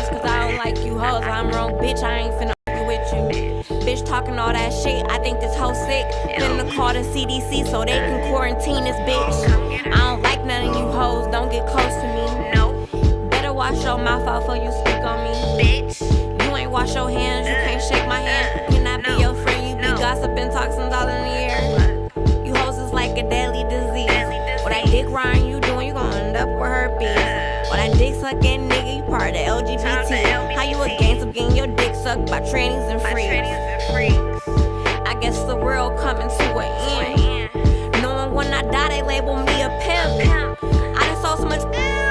Cause I don't like you hoes, I'm wrong, bitch, I ain't finna argue with you. Bitch talking all that shit, I think this hoe sick. Finna call the CDC so they can quarantine this bitch. I don't like none of you hoes, don't get close to me. No. Better wash your mouth out before you speak on me. Bitch, you ain't wash your hands, you can't shake my hand. Can I be your friend? You be gossiping, toxins all in the air. You hoes is like a deadly disease. What that dick riding you doing, you gon' end up with herpes. What that dick sucking nigga, you part of LGBT. How you a gangster getting your dick sucked by trannies and freaks? I guess the world coming to an end. Knowing when I die they label me a pimp. I done saw so much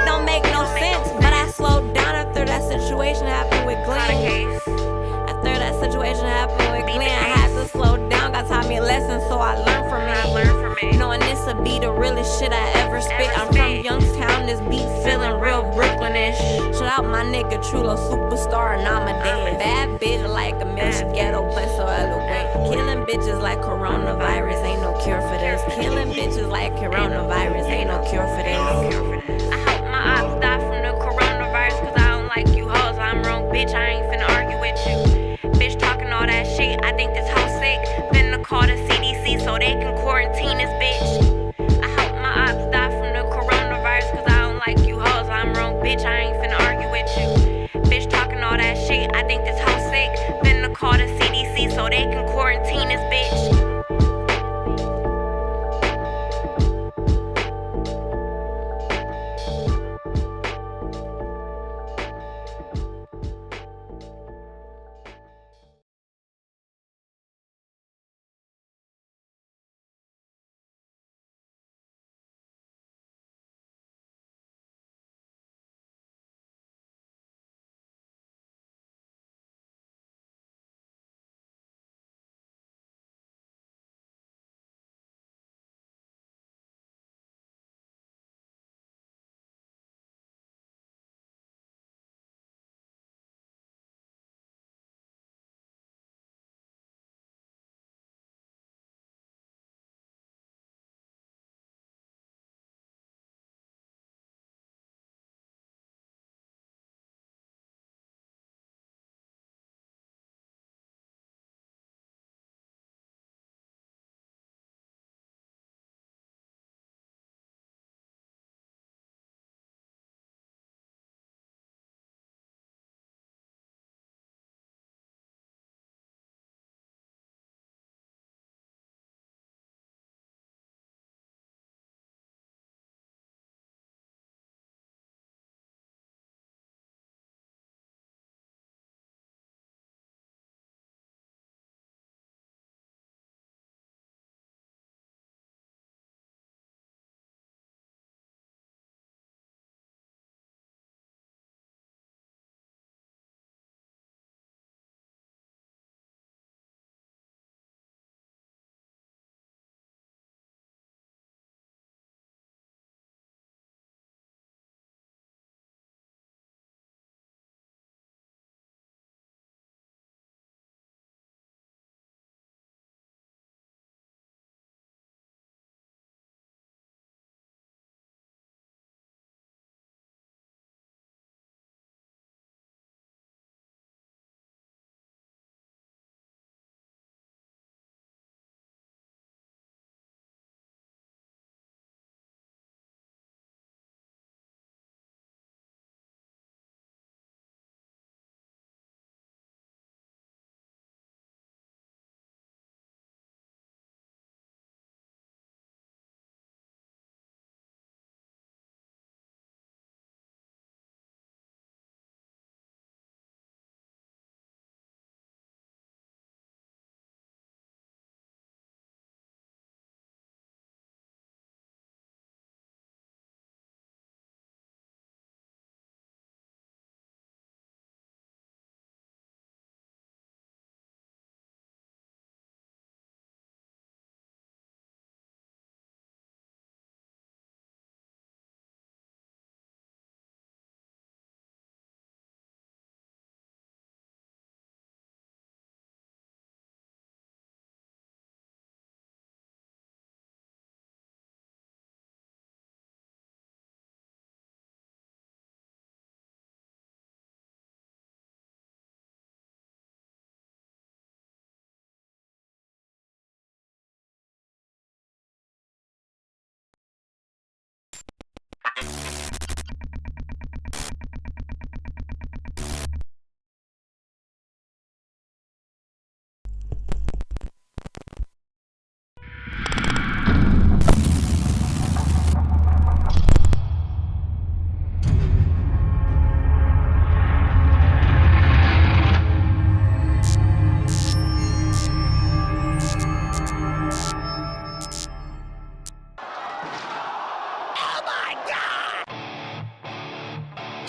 don't make no sense. But I slowed down after that situation happened with Glenn. After that situation happened with Glenn, I had to slow down. God taught me a lesson, so I learned from it. Knowing this'll be the realest shit I ever spit. I'm from Youngstown, this beat feeling real Brooklynish. Shout out my nigga Chulo, superstar, and I'm a dead bad bitch like a milk ghetto, but so eloquent. Killing bitches like coronavirus, ain't no cure for this. Killing bitches like coronavirus, ain't no cure for this. I hope my ops die from the coronavirus, cause I don't like you hoes, I'm wrong, bitch, I ain't finna argue with you. Bitch talking all that shit, I think this hoe sick. Finna call the CDC so they can quarantine this bitch. I hope my ops die from the coronavirus, cause I don't like you hoes, I'm wrong, bitch, I ain't finna argue with you. Bitch talking all that shit, I think this hoe sick. Finna call the CDC so they can quarantine this bitch.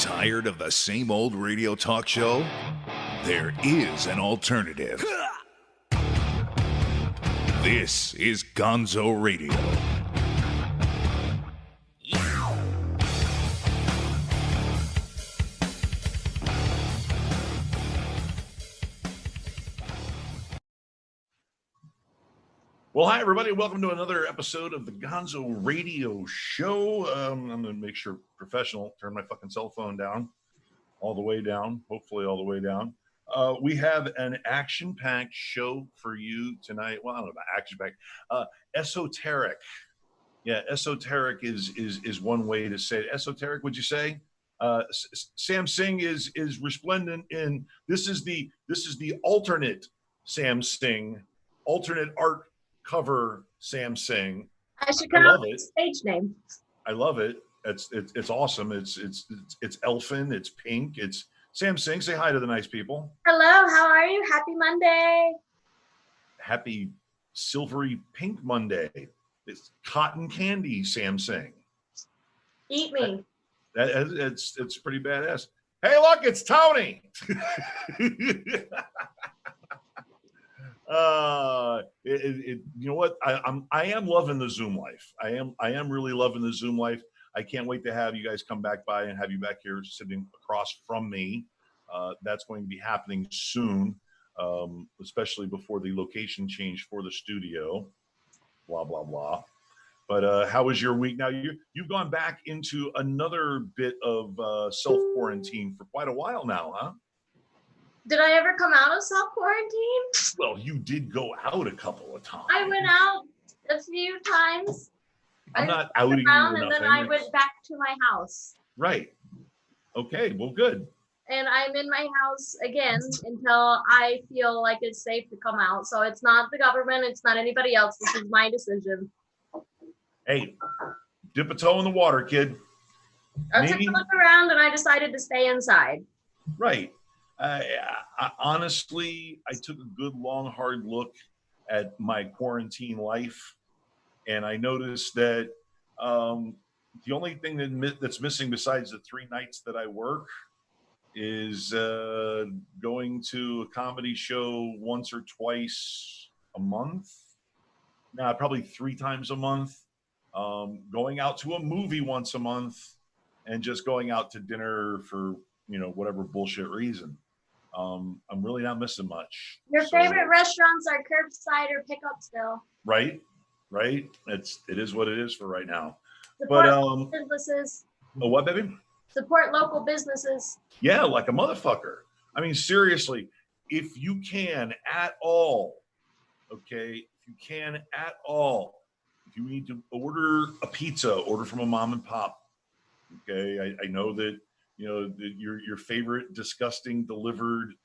Tired of the same old radio talk show? There is an alternative. This is Gonzo Radio. Well, hi, everybody. Welcome to another episode of the Gonzo Radio Show. I'm going to make sure professional, turn my fucking cell phone down, all the way down, hopefully all the way down. We have an action-packed show for you tonight. Well, I don't know about action-packed. Esoteric. Yeah, esoteric is one way to say it. Esoteric, would you say? Sam Singh is resplendent in, this is the alternate Sam Singh, alternate art cover Sam Singh. I should come up with a stage name. I love it. It's awesome. It's elfin. It's pink. It's Sam Singh. Say hi to the nice people. Hello. How are you? Happy Monday. Happy silvery pink Monday. It's cotton candy Sam Singh. Eat me. It's pretty badass. Hey, look, it's Tony. You know what? I am loving the Zoom life. I am really loving the Zoom life. I can't wait to have you guys come back by and have you back here sitting across from me. That's going to be happening soon, especially before the location change for the studio. Blah blah blah. But how was your week? Now you've gone back into another bit of self quarantine for quite a while now, huh? Did I ever come out of self-quarantine? Well, you did go out a couple of times. I went out a few times. I'm not outing you or nothing. And then I went back to my house. Right. Okay, well, good. And I'm in my house again until I feel like it's safe to come out. So it's not the government. It's not anybody else. This is my decision. Hey, dip a toe in the water, kid. I took a look around and I decided to stay inside. Right. I honestly, I took a good, long, hard look at my quarantine life, and I noticed that the only thing that's missing besides the 3 nights that I work is going to a comedy show once or twice a month. Nah, probably 3 times a month. Going out to a movie once a month, and just going out to dinner for whatever bullshit reason. I'm really not missing much. Your favorite restaurants are curbside or pickup still. Right. It is what it is for right now. Support local businesses. Oh, what, baby? Support local businesses. Yeah, like a motherfucker. I mean, seriously, if you can at all, okay, if you need to order a pizza, order from a mom and pop. Okay, I know that your favorite disgusting delivered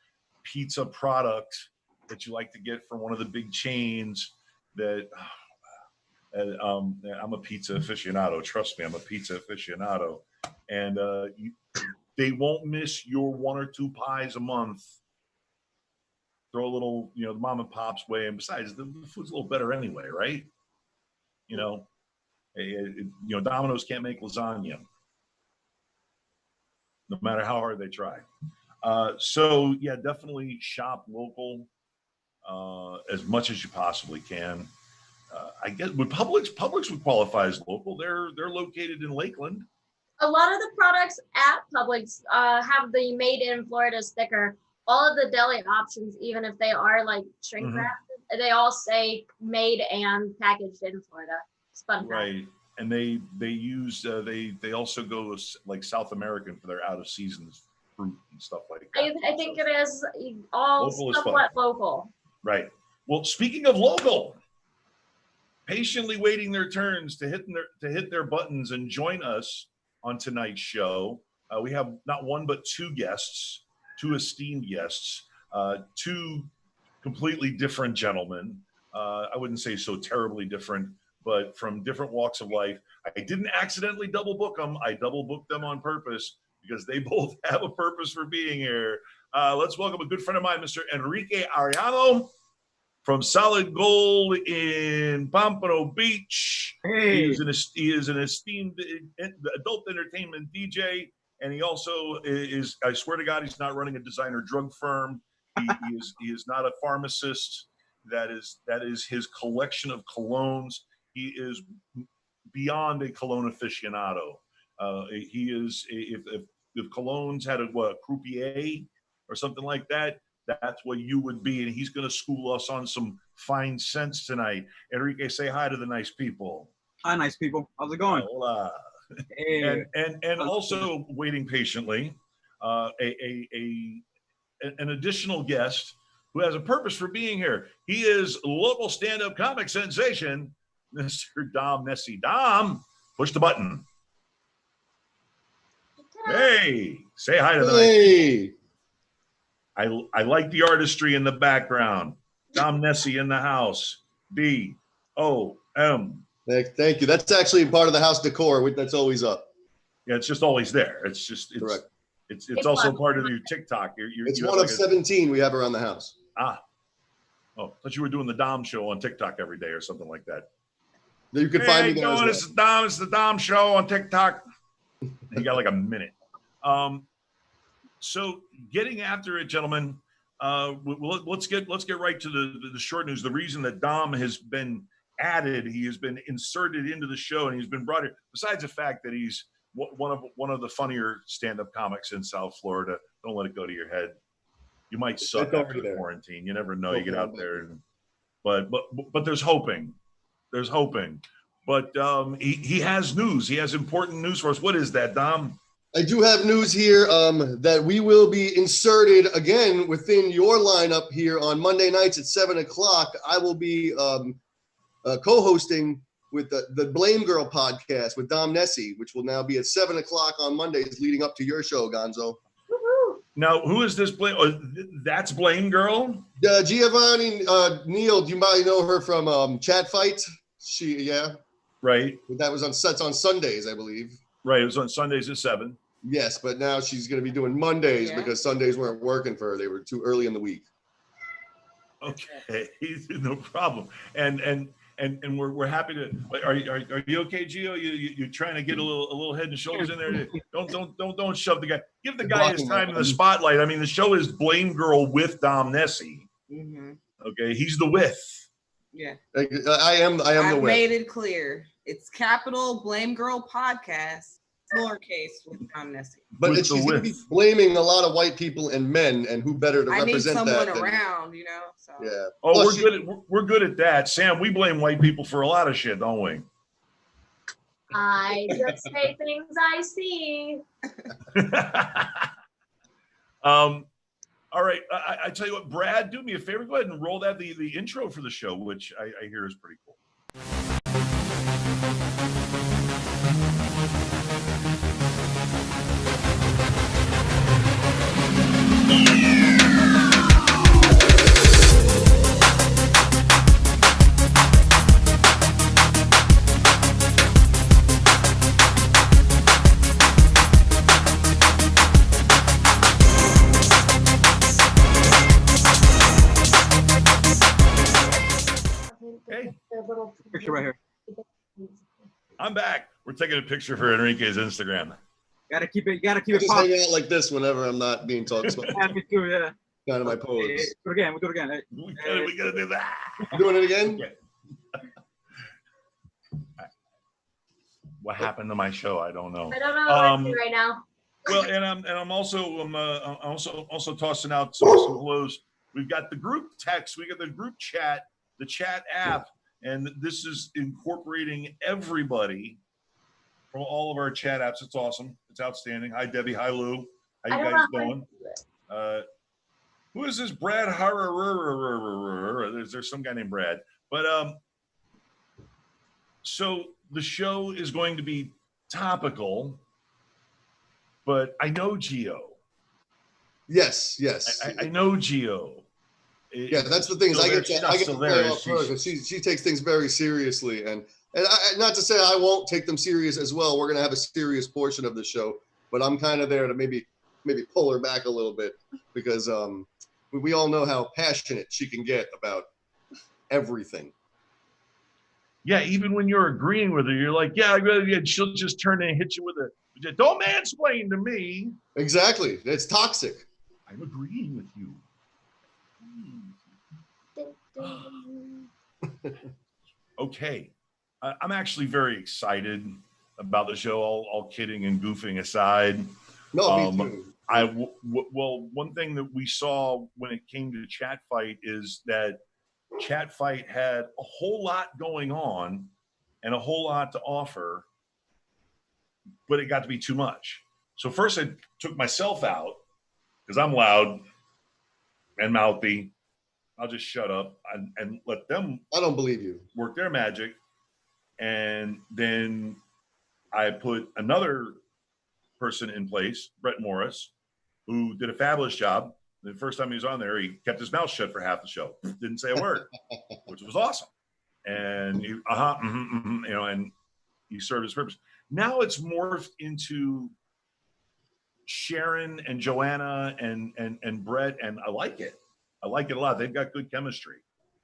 pizza product that you like to get from one of the big chains that I'm a pizza aficionado. Trust me, I'm a pizza aficionado. And they won't miss your 1 or 2 pies a month. Throw a little, the mom and pop's way. And besides, the food's a little better anyway, right? Domino's can't make lasagna, no matter how hard they try. So yeah, definitely shop local as much as you possibly can. I guess Publix would qualify as local. They're located in Lakeland. A lot of the products at Publix have the made in Florida sticker. All of the deli options, even if they are like shrink wrapped, they all say made and packaged in Florida. It's fun. Right. And they use they also go like South American for their out of season fruit and stuff like that. I think it is all somewhat local. Right. Well, speaking of local, patiently waiting their turns to hit their buttons and join us on tonight's show. We have not one but 2 guests, 2 esteemed guests, 2 completely different gentlemen. I wouldn't say so terribly different, but from different walks of life. I didn't accidentally double book them. I double booked them on purpose because they both have a purpose for being here. Let's welcome a good friend of mine, Mr. Enrique Arellano from Solid Gold in Pompano Beach. Hey. He is an esteemed adult entertainment DJ. And he also is, I swear to God, he's not running a designer drug firm. He is not a pharmacist. That is his collection of colognes. He is beyond a cologne aficionado. He is, if colognes had a croupier or something like that, that's what you would be. And he's going to school us on some fine scents tonight. Enrique, say hi to the nice people. Hi, nice people. How's it going? Hola. Hey. And also waiting patiently, an additional guest who has a purpose for being here. He is local stand-up comic sensation, Mr. Dom Nesci. Dom, push the button. Hey, say hi to the Hey. I like the artistry in the background. Dom Nesci in the house. D-O-M. Thank you. That's actually part of the house decor. That's always up. Yeah, it's just always there. It's Correct. It's also part of your TikTok. It's one of 17 we have around the house. Oh, I thought you were doing the Dom show on TikTok every day or something like that. You can find me there as well. It's the Dom show on TikTok. You got like a minute. So getting after it, gentlemen. Let's get right to the short news. The reason that Dom has been added, he has been inserted into the show, and he's been brought in. Besides the fact that he's one of the funnier stand-up comics in South Florida. Don't let it go to your head. You might suck after the quarantine. You never know. You get out there, but there's hoping. There's hoping. But he has news. He has important news for us. What is that, Dom? I do have news here that we will be inserted again within your lineup here on Monday nights at 7:00. I will be co-hosting with the Blame Girl podcast with Dom Nesci, which will now be at 7:00 on Mondays leading up to your show, Gonzo. Now, who is this Blame? Oh, that's Blame Girl? Giovanni Neal, you might know her from Chat Fight. Right. That was on sets on Sundays, I believe. Right, it was on Sundays at 7. Yes, but now she's going to be doing Mondays because Sundays weren't working for her. They were too early in the week. Okay, no problem. And we're happy to. Are you okay, Gio? You're trying to get a little head and shoulders in there. Don't shove the guy. Give the guy his time in the spotlight. I mean, the show is Blame Girl with Dom Nesci. Mm-hmm. Okay, he's the with. Yeah, I am the with. I made it clear. It's capital Blame Girl podcast, lowercase with Dom Nesci. But she's going to be blaming a lot of white people and men, and who better to represent that? I need someone around, you know. So. Yeah. Oh, we're good at that, Sam. We blame white people for a lot of shit, don't we? I just say things I see. All right. I tell you what, Brad, do me a favor. Go ahead and roll that the intro for the show, which I hear is pretty cool. Hey, Picture right here. I'm back. We're taking a picture for Enrique's Instagram. Gotta keep it just popping. hang out like this whenever I'm not being talked about. Yeah, me too, yeah. Kind of my pose. Hey, do it again. Hey. We gotta do that. You doing it again? Yeah. What happened to my show? I don't know. I don't know what I'm doing right now. Well, and I'm also tossing out some hellos. We've got the group text, we got the group chat, the chat app, and this is incorporating everybody from all of our chat apps. It's awesome. It's outstanding. Hi, Debbie. Hi, Lou. How you guys doing? Who is this? Brad There's some guy named Brad. But so the show is going to be topical, but I know Gio. Yes. I know Gio. Yeah, that's the thing is I get to play off her because she takes things very seriously, and not to say I won't take them serious as well. We're gonna have a serious portion of the show, but I'm kind of there to maybe pull her back a little bit because we all know how passionate she can get about everything. Yeah, even when you're agreeing with her, you're like, yeah, she'll just turn and hit you with Don't mansplain to me. Exactly. It's toxic. I'm agreeing with you. Okay. I'm actually very excited about the show, all kidding and goofing aside. No, me too. Well, one thing that we saw when it came to Chat Fight is that Chat Fight had a whole lot going on and a whole lot to offer, but it got to be too much. So first I took myself out because I'm loud and mouthy. I'll just shut up and let them. I don't believe you. Work their magic. And then I put another person in place, Brett Morris, who did a fabulous job. The first time he was on there, he kept his mouth shut for half the show, didn't say a word, which was awesome. And he, and he served his purpose. Now it's morphed into Sharon and Joanna and Brett, and I like it. I like it a lot. They've got good chemistry.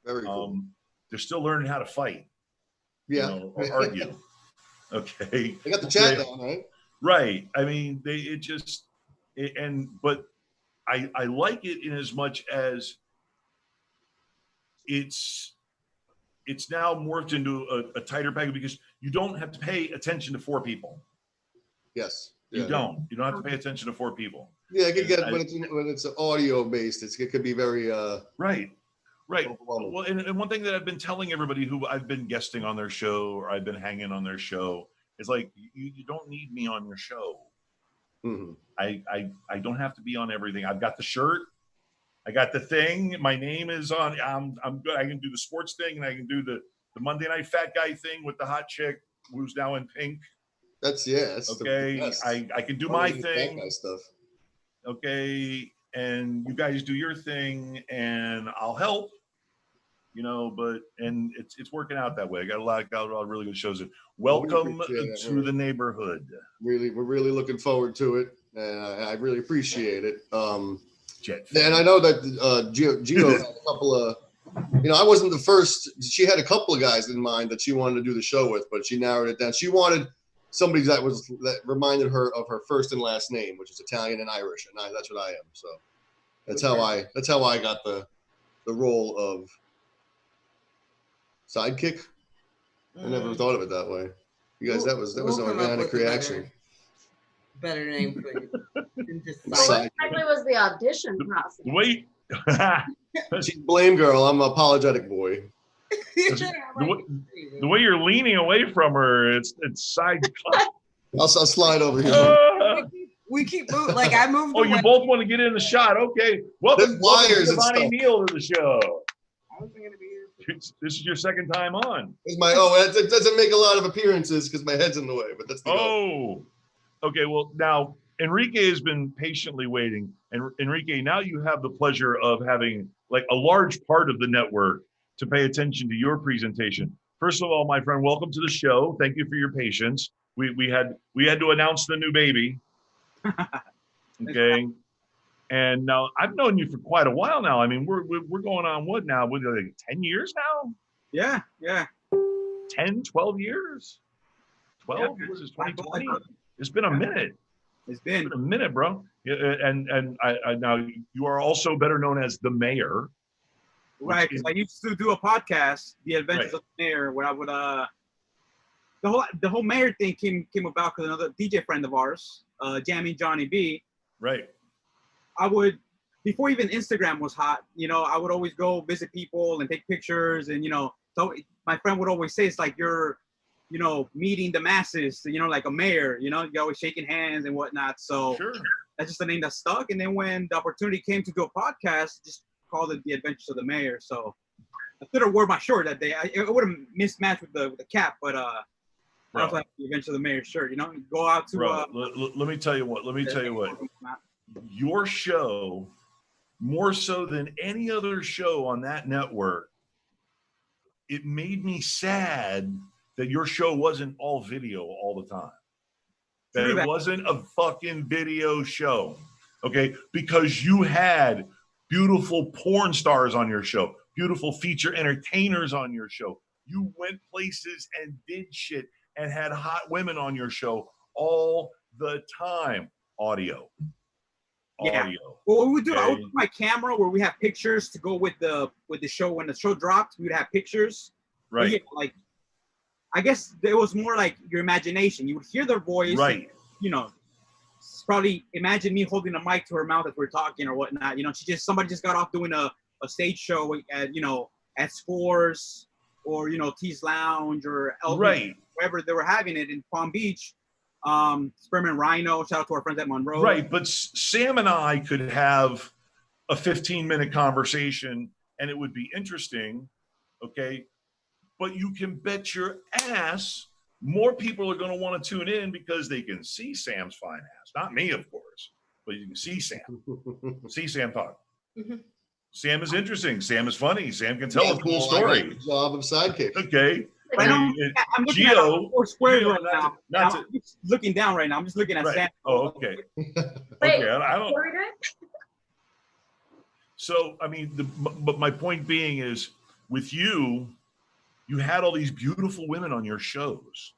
Very cool. They're still learning how to fight. Yeah. Or argue. Okay. They got the chat down, right? Right. I mean, but I like it in as much as it's now morphed into a tighter package because you don't have to pay attention to 4 people. Yes. You don't have to pay attention to 4 people. Yeah, it could get when it's audio based, it could be very right. Well, and one thing that I've been telling everybody who I've been guesting on their show or I've been hanging on their show is like, you don't need me on your show. Mm-hmm. I don't have to be on everything. I've got the shirt. I got the thing. My name is on. I'm good. I can do the sports thing and I can do the Monday Night Fat Guy thing with the hot chick who's now in pink. That's okay. I can do my thing. That guy stuff. Okay. And you guys do your thing and I'll help. But it's working out that way. I got a lot of really good shows. Welcome to the neighborhood. We're really looking forward to it, and I really appreciate it. And I know that Gio had a couple of, I wasn't the first. She had a couple of guys in mind that she wanted to do the show with, but she narrowed it down. She wanted somebody that reminded her of her first and last name, which is Italian and Irish, and that's what I am. So that's how I got the role of sidekick. I never thought of it that way. You guys, that was an organic reaction. Better name for you. What exactly was the audition process? Wait. She's blame girl. I'm an apologetic boy. The way you're leaning away from her, it's side cut. I'll slide over here. We keep moving. Like I moved. Oh, you both want to get in the shot. Okay. Welcome Giovanni Neal to the show. I wasn't gonna be here. This is your second time on. It doesn't make a lot of appearances because my head's in the way, but that's the goal. Okay. Well, now Enrique has been patiently waiting, and Enrique, now you have the pleasure of having like a large part of the network to pay attention to your presentation. First of all, my friend, welcome to the show. Thank you for your patience. We had to announce the new baby. Okay. And now I've known you for quite a while now. I mean, we're going on what now? What, like 10 years now? Yeah. 10, 12 years? 12? Yeah. What is this, 2020? It's been a minute. It's been a minute, bro. Yeah, and I now you are also better known as the mayor. Right, because I used to do a podcast, The Adventures of the Mayor, where I would the whole mayor thing came about because another DJ friend of ours, Jammy Johnny B. Right. I would, before even Instagram was hot, I would always go visit people and take pictures, and so my friend would always say it's like you're, meeting the masses, like a mayor, you're always shaking hands and whatnot. So sure. That's just the name that stuck. And then when the opportunity came to do a podcast, just called it The Adventures of the Mayor. So I could have wore my shirt that day. It would have mismatched with the cap, but I was like The Adventures of the Mayor shirt. Go out to. Let me tell you what. Your show, more so than any other show on that network, it made me sad that your show wasn't all video all the time. That it wasn't a fucking video show, okay? Because you had beautiful porn stars on your show, beautiful feature entertainers on your show. You went places and did shit and had hot women on your show all the time. Audio. Yeah. Audio. Well, what we would do, I Okay. would put my camera where we have pictures to go with the show. When the show dropped, we would have pictures. But Right. yeah, like, I guess it was more like your imagination. You would hear their voice. Right. And, probably imagine me holding a mic to her mouth as we're talking or whatnot. Somebody just got off doing a stage show at Scores or, T's Lounge or LB, Right. wherever they were having it in Palm Beach. Spearmint Rhino, shout out to our friends at Monroe. Right. But Sam and I could have a 15-minute conversation and it would be interesting. Okay. But you can bet your ass more people are going to want to tune in because they can see Sam's fine ass. Not me, of course, but you can see Sam. See Sam talk. Mm-hmm. Sam is interesting. Sam is funny. Sam can tell a cool story. Job of sidekick. Okay. I'm looking at four squares right now. I'm just looking down right now. I'm just looking at Sam. Oh, okay. Wait, Okay. I don't. what are we doing? So, I mean, but my point being is, with you had all these beautiful women on your shows.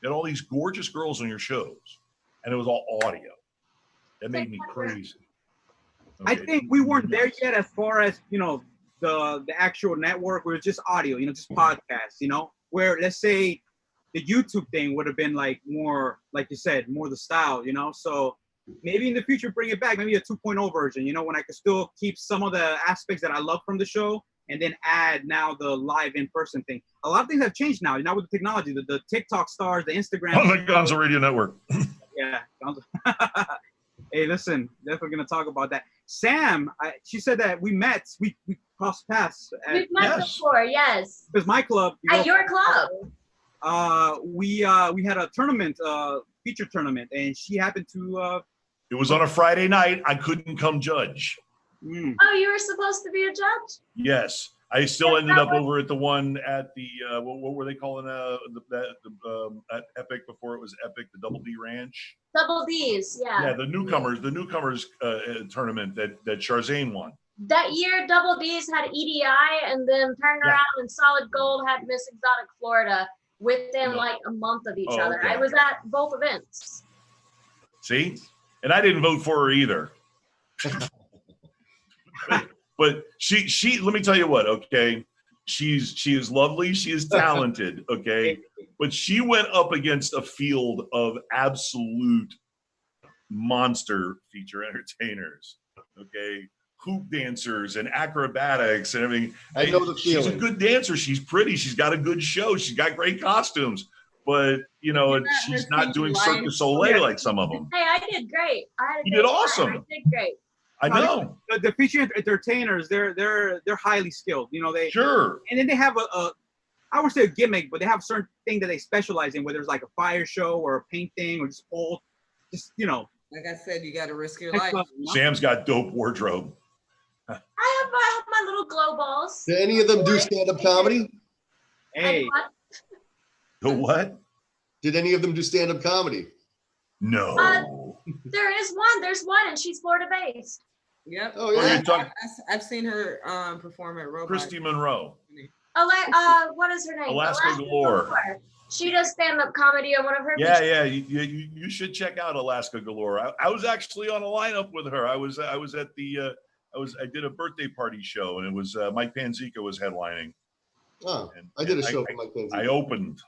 You had all these gorgeous girls on your shows, and it was all audio. That made me crazy. I Okay. think we weren't there yet as far as, the actual network where it's just audio, just podcasts, where let's say the YouTube thing would have been like more, like you said, more the style, so maybe in the future bring it back, maybe a 2.0 version, when I could still keep some of the aspects that I love from the show and then add now the live in-person thing. A lot of things have changed now, with the technology, the TikTok stars, the Instagram. On the Gonzo Radio Network. Yeah. Hey, listen, definitely going to talk about that. Sam, she said that we crossed paths. We've met before, yes. Because my club. At your club. We had a tournament, feature tournament, and she happened to. It was on a Friday night. I couldn't come judge. Oh, you were supposed to be a judge? Yes. I still ended up over at the one at the what were they calling at Epic before it was Epic, the Double D Ranch. Double D's, yeah. Yeah, the newcomers tournament that Charzane won. That year, Double D's had EDI, and then turned around and Solid Gold had Miss Exotic Florida within like a month of each other. Okay. I was at both events. See, and I didn't vote for her either. But she let me tell you what, okay? She is lovely, she is talented, okay? But she went up against a field of absolute monster feature entertainers, okay? Hoop dancers and acrobatics and everything. I know the feeling. She's a good dancer, she's pretty, she's got a good show, she's got great costumes, but she's not doing Cirque du Soleil like some of them. Hey, I did great. You did awesome. I did great. I know. The feature entertainers, they're highly skilled. They sure. And then they have I would say a gimmick, but they have a certain thing that they specialize in, whether it's like a fire show or a painting or just old, Like I said, you got to risk your life. Sam's got dope wardrobe. I have my little glow balls. Do any of them do stand-up comedy? Hey. The what? Did any of them do stand-up comedy? No. There's one, and she's Florida based. Yep. Oh yeah. I've seen her perform at Robot. Christy Monroe. What is her name? Alaska Galore. She does stand-up comedy on one of her. Yeah. You should check out Alaska Galore. I was actually on a lineup with her. I did a birthday party show, and it was Mike Panzica was headlining. Oh, I did a show for Mike Panzica. I opened.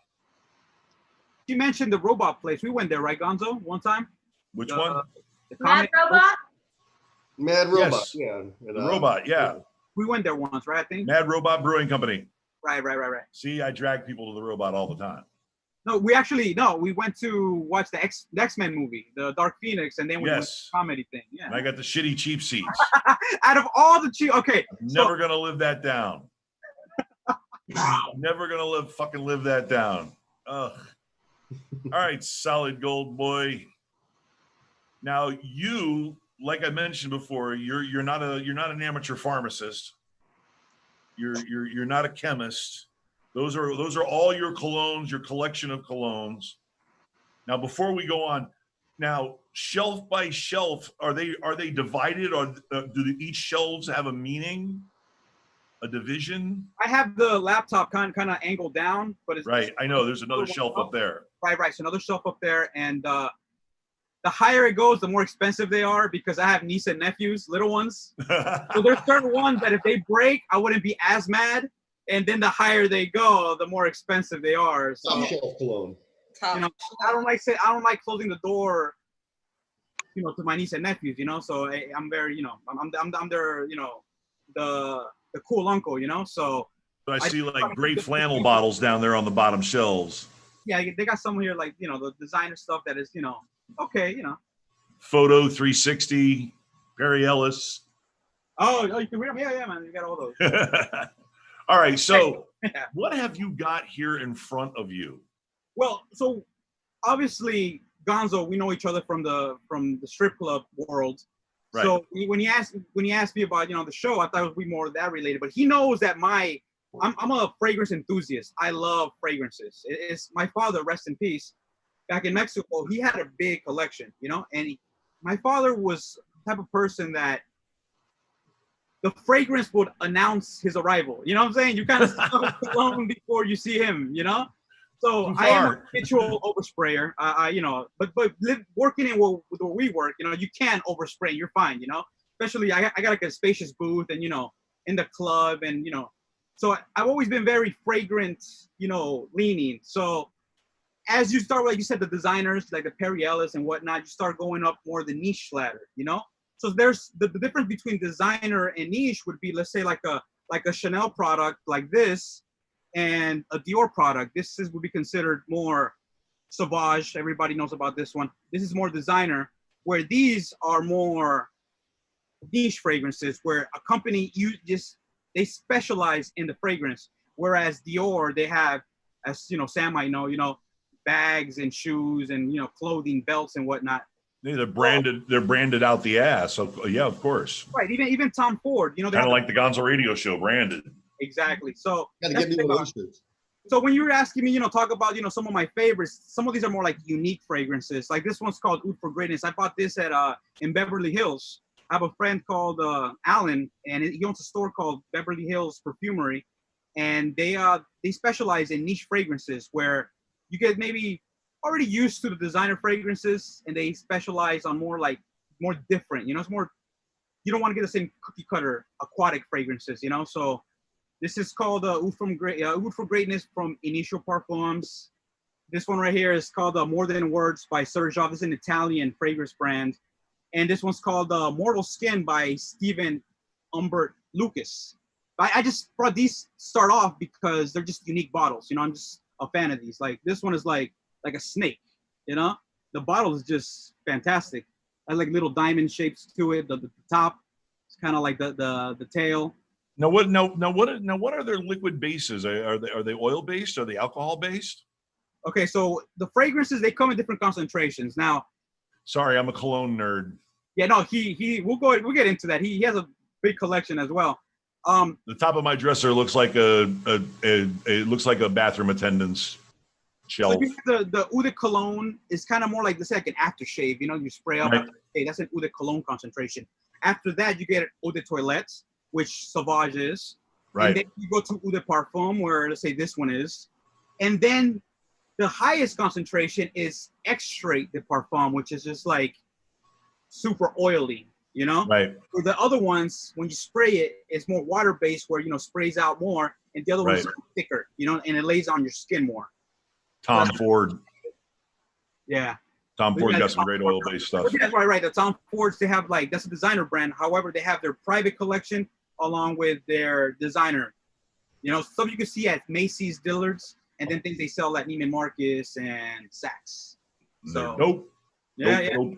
You mentioned the robot place. We went there, right, Gonzo? One time. Which one? Mad Robot. Mad Robot. Yes. Yeah. The Robot. Yeah. We went there once, right? I think. Mad Robot Brewing Company. Right. See, I drag people to the Robot all the time. No, we went to watch the X-Men movie, the Dark Phoenix, and then we went to the comedy thing. Yeah. And I got the shitty cheap seats. Out of all the cheap, okay. Never gonna live that down. Never gonna live that down. Ugh. All right, Solid Gold boy. Now you, like I mentioned before, you're not an amateur pharmacist. You're not a chemist. Those are all your colognes, your collection of colognes. Now, before we go on, now shelf by shelf, are they divided, or do each shelves have a meaning, a division? I have the laptop kind of angled down, but it's right. I know there's another shelf up there. Right. So another shelf up there, and the higher it goes, the more expensive they are because I have niece and nephews, little ones. So there's certain ones that if they break, I wouldn't be as mad. And then the higher they go, the more expensive they are. So Top shelf cologne. you know, I don't like closing the door, you know, to my niece and nephews, you know. So I'm very, you know, I'm their, you know, the cool uncle, you know. So I see like great flannel bottles down there on the bottom shelves. Yeah, they got some here like, you know, the designer stuff that is, you know, okay, you know. Photo 360, Perry Ellis. Oh, you can read them? Yeah, man, you got all those. All right, so what have you got here in front of you? Well, so obviously, Gonzo, we know each other from the strip club world. Right. So when he asked me about, you know, the show, I thought it would be more of that related. But he knows that I'm a fragrance enthusiast. I love fragrances. It's my father, rest in peace. Back in Mexico, he had a big collection, you know. And my father was the type of person that the fragrance would announce his arrival. You know what I'm saying? You kind of smell it alone before you see him, you know? So I am a habitual oversprayer, you know, but working in where we work, you know, you can overspray, you're fine, you know? Especially I got like a spacious booth and, you know, in the club and, you know, so I've always been very fragrant, you know, leaning. So as you start, like you said, the designers, like the Perry Ellis and whatnot, you start going up more the niche ladder, you know? So there's the difference between designer and niche would be, let's say like a Chanel product like this and a Dior product. This would be considered more Sauvage. Everybody knows about this one. This is more designer, where these are more niche fragrances, where a company they specialize in the fragrance. Whereas Dior, they have, as you know, Sam might know, you know, bags and shoes and, you know, clothing, belts and whatnot. They're branded out the ass. So yeah, of course. Right. Even Tom Ford, you know, kind of like the Gonzo radio show branded. Exactly. So gotta get me one of those shirts. So when you were asking me, you know, talk about, you know, some of my favorites, some of these are more like unique fragrances. Like this one's called Oud for Greatness. I bought this at in Beverly Hills. I have a friend called Alan, and he owns a store called Beverly Hills Perfumery, and they specialize in niche fragrances where you get maybe already used to the designer fragrances, and they specialize on more different. You know, it's more, you don't want to get the same cookie cutter aquatic fragrances. You know, so. This is called Oud for Greatness from Initio Parfums. This one right here is called More Than Words by Sergio. This is an Italian fragrance brand. And this one's called Mortal Skin by Steven Humbert Lucas. I just brought these start off because they're just unique bottles. You know, I'm just a fan of these. Like this one is like a snake, you know? The bottle is just fantastic. I like little diamond shapes to it. The top, it's kind of like the tail. Now what are their liquid bases? Are they oil based? Are they alcohol based? Okay, so the fragrances, they come in different concentrations. Now, sorry, I'm a cologne nerd. Yeah, no, we'll get into that. He has a big collection as well. The top of my dresser looks like it looks like a bathroom attendant's shelf. So the Eau de Cologne is kind of more like this, like an aftershave. You know, you spray up. Right. Hey, that's an Eau de Cologne concentration. After that, you get Eau de Toilette, which Sauvage is. Right. And then you go to Eau de Parfum, where let's say this one is. And then the highest concentration is Extrait de Parfum, which is just like super oily, you know? Right. For the other ones, when you spray it, it's more water-based where, you know, sprays out more. And the other one's thicker, you know, and it lays on your skin more. Tom Ford. Yeah. Tom Ford got some great oil-based stuff. That's right. The Tom Fords, they have that's a designer brand. However, they have their private collection along with their designer. You know, some you can see at Macy's, Dillard's, and then things they sell at Neiman Marcus and Saks. So dope.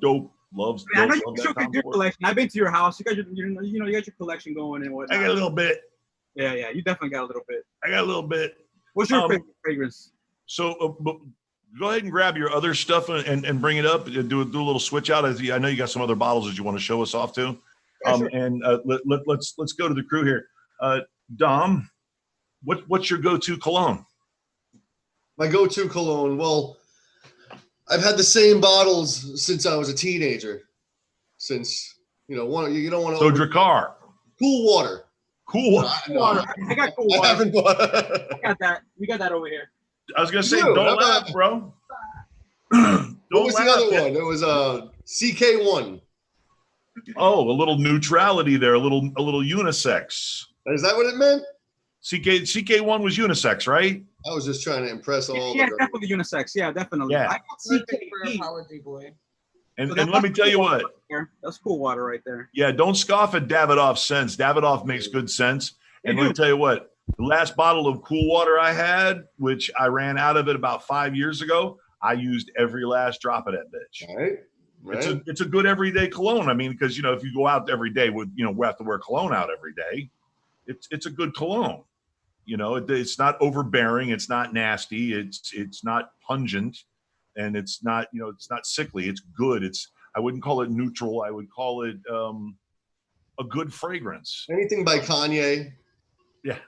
Dope. Loves. I know you showed your collection. I've been to your house. You got your collection going and whatnot. I got a little bit. Yeah, you definitely got a little bit. I got a little bit. What's your favorite fragrance? So go ahead and grab your other stuff and bring it up. Do a little switch out. I know you got some other bottles that you want to show us off to. Yeah, sure. And let's go to the crew here. Dom, what's your go-to cologne? My go-to cologne. Well, I've had the same bottles since I was a teenager. Since you don't want to. So Drakkar. Cool water. Cool water. I got cool water. I got that. We got that over here. I was gonna say, don't laugh, bro. What was the other one? It was CK1. Oh, a little neutrality there, a little unisex. Is that what it meant? CK1 was unisex, right? I was just trying to impress all Yeah, the definitely unisex. Yeah, definitely. Yeah. I got Perfect for CKE. apology boy. And, So and let me tell you what. That's cool water right there. Yeah, don't scoff at Davidoff's sense. Davidoff makes good sense. And let me tell you what, the last bottle of cool water I had, which I ran out of it about 5 years ago, I used every last drop of that bitch. All right. Right. It's a good everyday cologne. I mean, because, if you go out every day with, we have to wear cologne out every day. It's a good cologne. It's not overbearing. It's not nasty. It's not pungent, and it's not sickly. It's good. I wouldn't call it neutral. I would call it a good fragrance. Anything by Kanye? Yeah.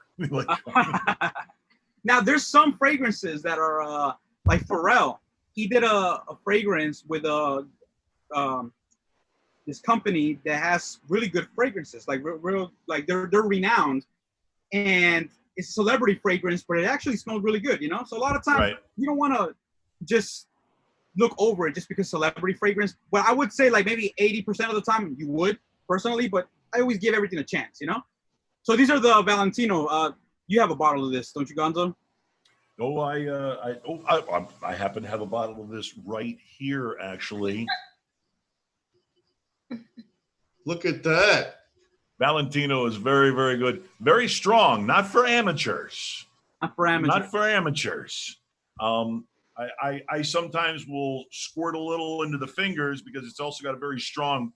Now there's some fragrances that are like Pharrell. He did a fragrance with this company that has really good fragrances, like real like they're renowned, and it's a celebrity fragrance, but it actually smells really good. So a lot of times you don't want to just look over it just because celebrity fragrance. But I would say like maybe 80% of the time you would personally, but I always give everything a chance. So these are the Valentino. You have a bottle of this, don't you, Gonzo? Oh, I happen to have a bottle of this right here, actually. Look at that. Valentino is very, very good. Very strong, not for amateurs. Not for amateurs. Not for amateurs. I sometimes will squirt a little into the fingers because it's also got a very strong,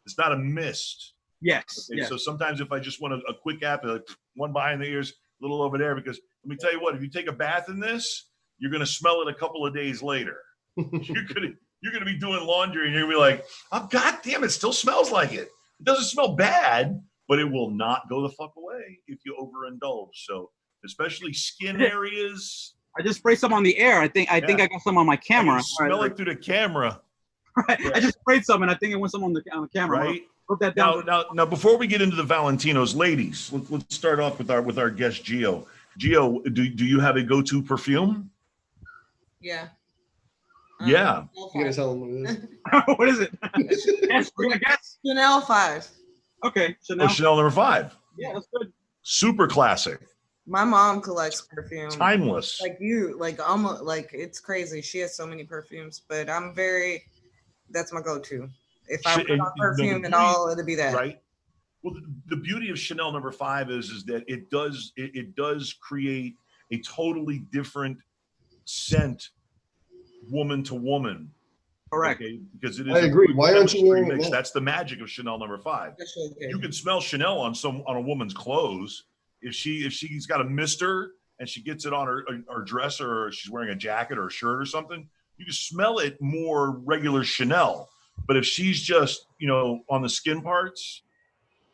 it's not a mist. Yes. Okay, yes. So sometimes if I just want a quick app, one behind the ears, a little over there, because let me tell you what, if you take a bath in this, you're going to smell it a couple of days later. You're going to be doing laundry and you're going to be like, oh, God damn, it still smells like it. It doesn't smell bad, but it will not go the fuck away if you overindulge. So especially skin areas. I just sprayed some on the air. I think I got some on my camera. You smell it through the camera. Right. Yeah. I just sprayed some, and I think it went some on the camera. Right. Put that down. Now, before we get into the Valentinos, ladies, let's start off with our guest Gio. Gio, do you have a go-to perfume? Yeah. Yeah. You gotta tell them what it is. What is it? Yes, we're gonna guess. Chanel 5. Okay, Chanel. Oh, Chanel number 5. Yeah, that's good. Super classic. My mom collects perfume. Timeless. Almost it's crazy. She has so many perfumes, but that's my go-to. If I put on perfume at all, it'd be that. Right. Well, the beauty of Chanel number 5 is that it does create a totally different scent, woman to woman. Correct. Okay? Because it is. I agree. Why aren't you wearing mix. that? That's the magic of Chanel number 5. You can smell Chanel on a woman's clothes. If she's got a mister and she gets it on her dress, or she's wearing a jacket or a shirt or something, you can smell it more regular Chanel. But if she's just, on the skin parts,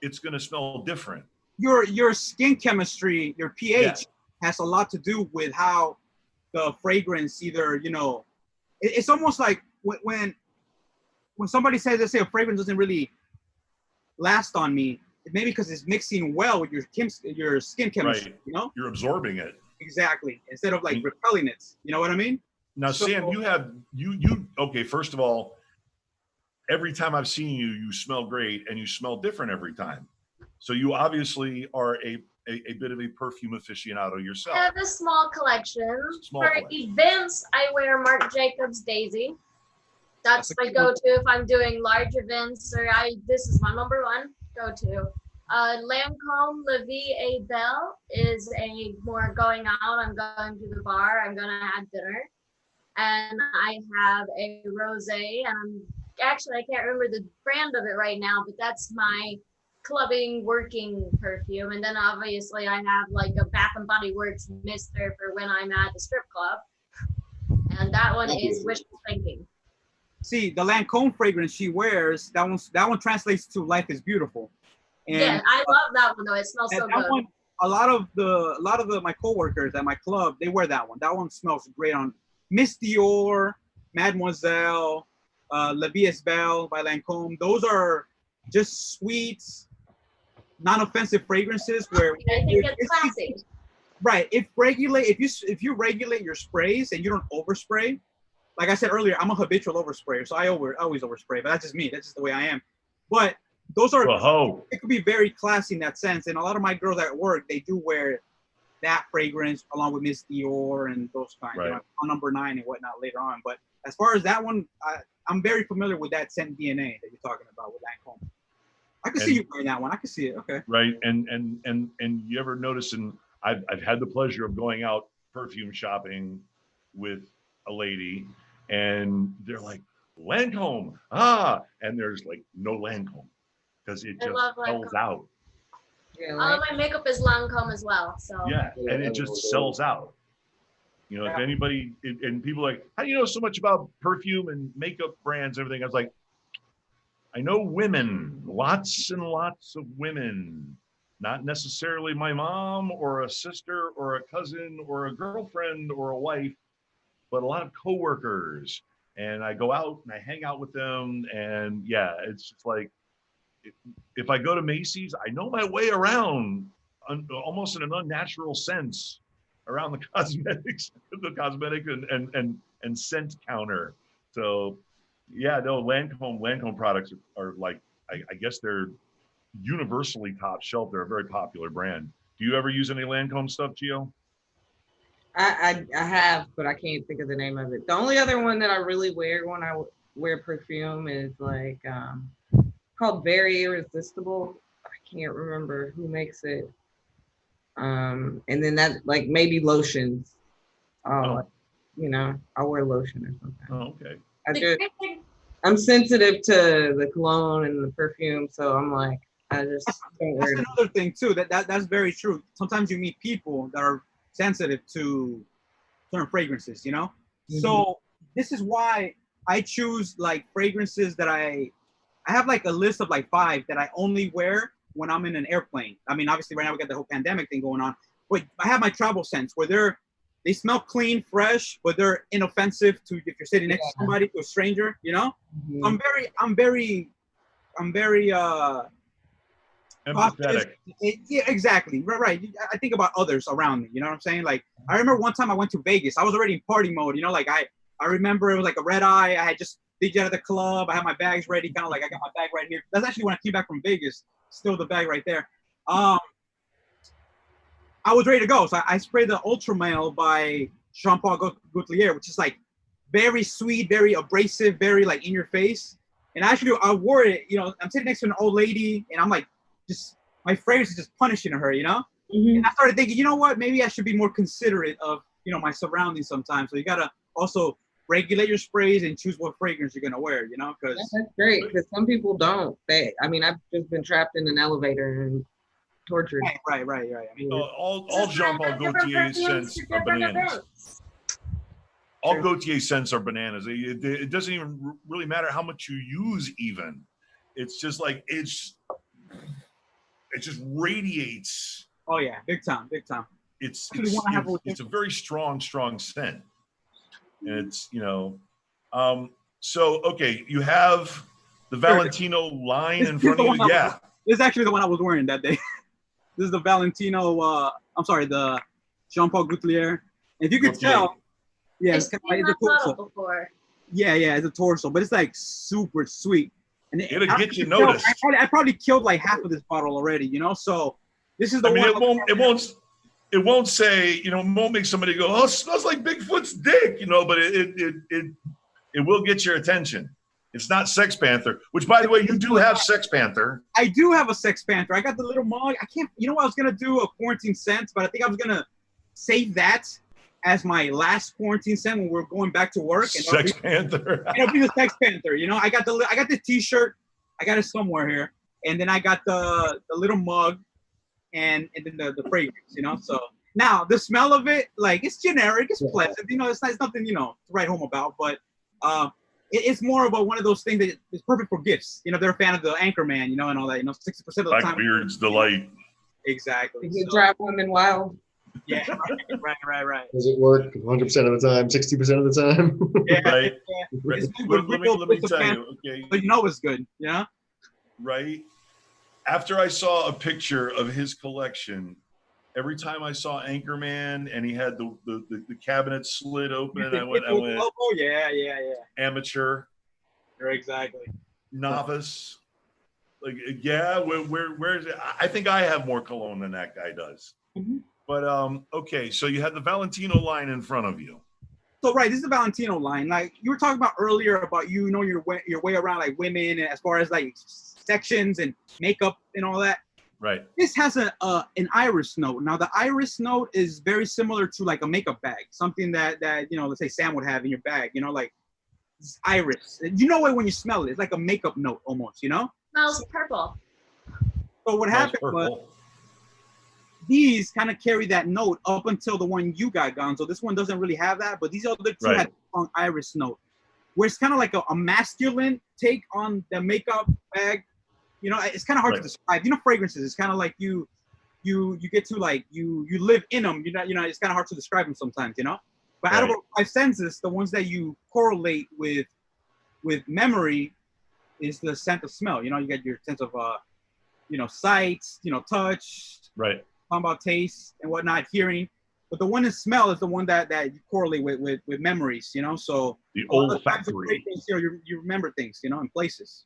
it's going to smell different. Your skin chemistry, your pH has a lot to do with how the fragrance either, it's almost like when somebody says, let's say a fragrance doesn't really last on me, maybe because it's mixing well with your skin chemistry, right. You're absorbing it. Exactly. Instead of like repelling it. You know what I mean? Now, Sam, okay, first of all, every time I've seen you, you smell great and you smell different every time. So you obviously are a bit of a perfume aficionado yourself. I have a small collection. Events, I wear Marc Jacobs Daisy. That's my go-to if I'm doing large events, this is my number one go-to. Lancome La Vie et Belle is a more going out. I'm going to the bar. I'm going to have dinner. And I have a rosé, and I can't remember the brand of it right now, but that's my clubbing working perfume. And then obviously I have like a Bath and Body Works mister for when I'm at the strip club. And that one is wishful thinking. See, the Lancome fragrance she wears, that one translates to Life is Beautiful. And yeah, I love that one though. It smells so good. One, a lot of my coworkers at my club, they wear that one. That one smells great on Miss Dior, Mademoiselle, La Vie est Belle by Lancome. Those are just sweet, non-offensive fragrances where I think it's classy. Right. If you regulate your sprays and you don't overspray, like I said earlier, I'm a habitual oversprayer, so I always overspray, but that's just me. That's just the way I am. But those are, it could be very classy in that sense. And a lot of my girls at work, they do wear that fragrance along with Miss Dior and those kinds, right. You know, on number 9 and whatnot later on. But as far as that one, I'm very familiar with that scent DNA that you're talking about with Lancome. I can see you wearing that one. I can see it. Okay. Right. And you ever notice, and I've had the pleasure of going out perfume shopping with a lady, and they're like, Lancome, and there's like no Lancome because it just sells out. Yeah, all of my makeup is Lancome as well. So yeah, and it just sells out. You know, if anybody, and people are like, how do you know so much about perfume and makeup brands and everything? I was like, I know women, lots and lots of women, not necessarily my mom or a sister or a cousin or a girlfriend or a wife, but a lot of coworkers. And I go out and I hang out with them. And yeah, it's just like, if I go to Macy's, I know my way around almost in an unnatural sense around the cosmetics, and scent counter. So yeah, no, Lancome products are like, I guess they're universally top shelf. They're a very popular brand. Do you ever use any Lancome stuff, Gio? I have, but I can't think of the name of it. The only other one that I really wear when I wear perfume is like called Very Irresistible. I can't remember who makes it. And then that, like, maybe lotions. You know, I'll wear lotion or something. Oh, okay. I'm sensitive to the cologne and the perfume, so I'm like, I just don't wear it. That's another thing too. That's very true. Sometimes you meet people that are sensitive to certain fragrances, you know? Mm-hmm. So this is why I choose like fragrances that I have like a list of like 5 that I only wear when I'm in an airplane. I mean, obviously right now we got the whole pandemic thing going on, but I have my travel scents where they smell clean, fresh, but they're inoffensive to if you're sitting next to somebody, to a stranger, you know? Mm-hmm. So I'm very empathetic. Yeah, exactly. Right. I think about others around me. You know what I'm saying? Like, I remember one time I went to Vegas. I was already in party mode. You know, like I remember it was like a red eye. I had just DJ at the club. I had my bags ready. Kind of like I got my bag right here. That's actually when I came back from Vegas. Still the bag right there. I was ready to go. So I sprayed the Ultra Male by Jean-Paul Gaultier, which is like very sweet, very abrasive, very like in your face. And actually I wore it, you know, I'm sitting next to an old lady and I'm like, just my fragrance is just punishing her, you know? Mm-hmm. And I started thinking, you know what? Maybe I should be more considerate of, you know, my surroundings sometimes. So you got to also regulate your sprays and choose what fragrance you're going to wear, you know? Because that's great, because some people don't. I've just been trapped in an elevator and tortured. Right. I mean, all Jean-Paul Gaultier scents are bananas. All Gaultier scents are bananas. It doesn't even really matter how much you use even. It's just like, it just radiates. Oh yeah, big time. It's a very strong scent. And it's, you know, so, okay, you have the Valentino line in front of you. Yeah. This is actually the one I was wearing that day. This is the Valentino, the Jean-Paul Gaultier. If you could tell, yeah, it's kind of like the torso. Before. Yeah, it's a torso, but it's like super sweet. And it'll get you noticed. I probably killed like half of this bottle already, you know? So this is the one. It won't say, you know, it won't make somebody go, oh, it smells like Bigfoot's dick, you know, but it will get your attention. It's not Sex Panther, which, by the way, you do have Sex Panther. I do have a Sex Panther. I got the little mug. I can't, you know what, I was going to do a quarantine scent, but I think I was going to save that as my last quarantine scent when we're going back to work. And Sex Panther. It'll be the Sex Panther, you know. I got the T-shirt. I got it somewhere here. And then I got the little mug and then the fragrance, you know. So now the smell of it, like, it's generic, it's pleasant, you know. It's nothing, you know, to write home about, but it's more of one of those things that is perfect for gifts. You know, they're a fan of the Anchorman, you know, and all that. You know, 60% of the time. Blackbeard's delight. Exactly. You drive women wild. Yeah, right. Does it work 100% of the time, 60% of the time? Yeah, right. Let me tell you, okay. But you know it's good, yeah. Right. After I saw a picture of his collection, every time I saw Anchorman and he had the cabinet slid open, and I went, oh yeah. amateur, Exactly. novice. Like, yeah, where is it? I think I have more cologne than that guy does. Mm-hmm. But okay, so you had the Valentino line in front of you. So right, this is the Valentino line. Like you were talking about earlier about your way around like women, and as far as like sections and makeup and all that. Right. This has an iris note. Now the iris note is very similar to like a makeup bag, something that let's say Sam would have in your bag. Like this iris. You know it when you smell it. It's like a makeup note almost. Smells purple. So what happened was these kind of carry that note up until the one you got, Gonzo. This one doesn't really have that, but these other two had a strong iris note, where it's kind of like a masculine take on the makeup bag. It's kind of hard to describe. Fragrances. It's kind of like you get to like you live in them. It's kind of hard to describe them sometimes. But out of our 5 senses, the ones that you correlate with memory is the scent of smell. You get your sense of sight, touch, right, talking about taste and whatnot, hearing. But the one in smell is the one that you correlate with memories. So the olfactory. You remember things, in places.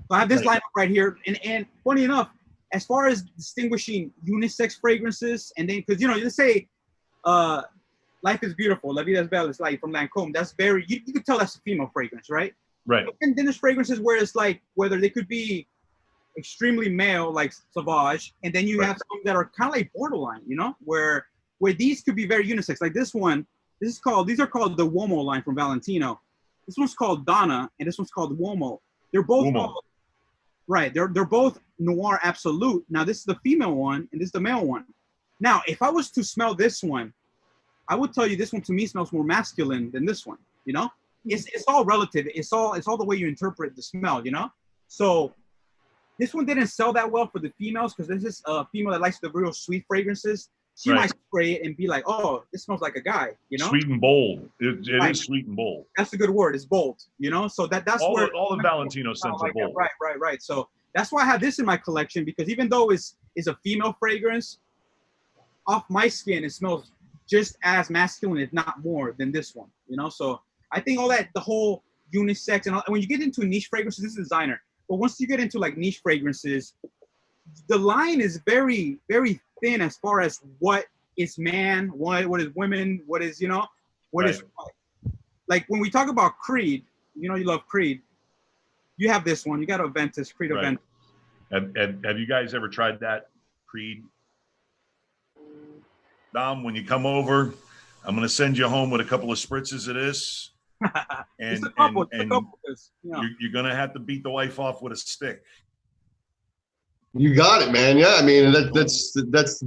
So I have this lineup right here, and funny enough, as far as distinguishing unisex fragrances, and then because you say, "Life is beautiful," "La vida es bella," it's like from Lancôme. That's very you could tell that's a female fragrance, right? Right. And then there's fragrances where it's like whether they could be extremely male, like Sauvage, and then you have some that are kind of like borderline, where these could be very unisex. Like this one, these are called the Uomo line from Valentino. This one's called Donna, and this one's called Uomo. They're both called, right. They're both Noir Absolute. Now this is the female one, and this is the male one. Now, if I was to smell this one, I would tell you this one to me smells more masculine than this one. It's all relative. It's all the way you interpret the smell. So this one didn't sell that well for the females because this is a female that likes the real sweet fragrances. She might spray it and be like, "Oh, this smells like a guy," Sweet and bold. It is sweet and bold. That's a good word. It's bold. So that's all where all the Valentino scents are bold. Right. So that's why I have this in my collection, because even though it's a female fragrance, off my skin it smells just as masculine, if not more, than this one. So I think all that, the whole unisex, and when you get into niche fragrances, this is designer. But once you get into like niche fragrances, the line is very, very thin as far as what is man, what is women, what is, what is like when we talk about Creed, you love Creed. You have this one. You got Aventus, Creed Aventus. Have you guys ever tried that Creed? Dom, when you come over, I'm going to send you home with a couple of spritzes of this. And you're going to have to beat the wife off with a stick. You got it, man. Yeah, I mean that's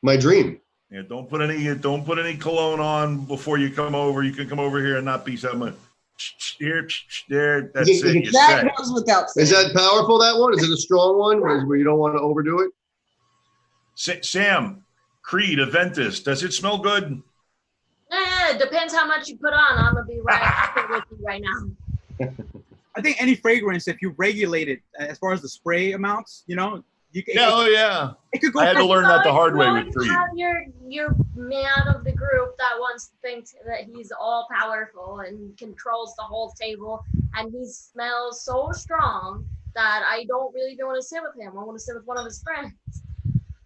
my dream. Yeah, don't put any cologne on before you come over. You can come over here and not be so much. There, that's it. That goes without saying. Is that powerful? That one? Is it a strong one where you don't want to overdo it? Sam, Creed, Aventus, does it smell good? It depends how much you put on. I'm gonna be right with you right now. I think any fragrance, if you regulate it as far as the spray amounts, you can. Yeah. It could go. I had to learn that the hard way with Creed. You have your man of the group that wants to think that he's all powerful and controls the whole table, and he smells so strong that I don't really want to sit with him. I want to sit with one of his friends.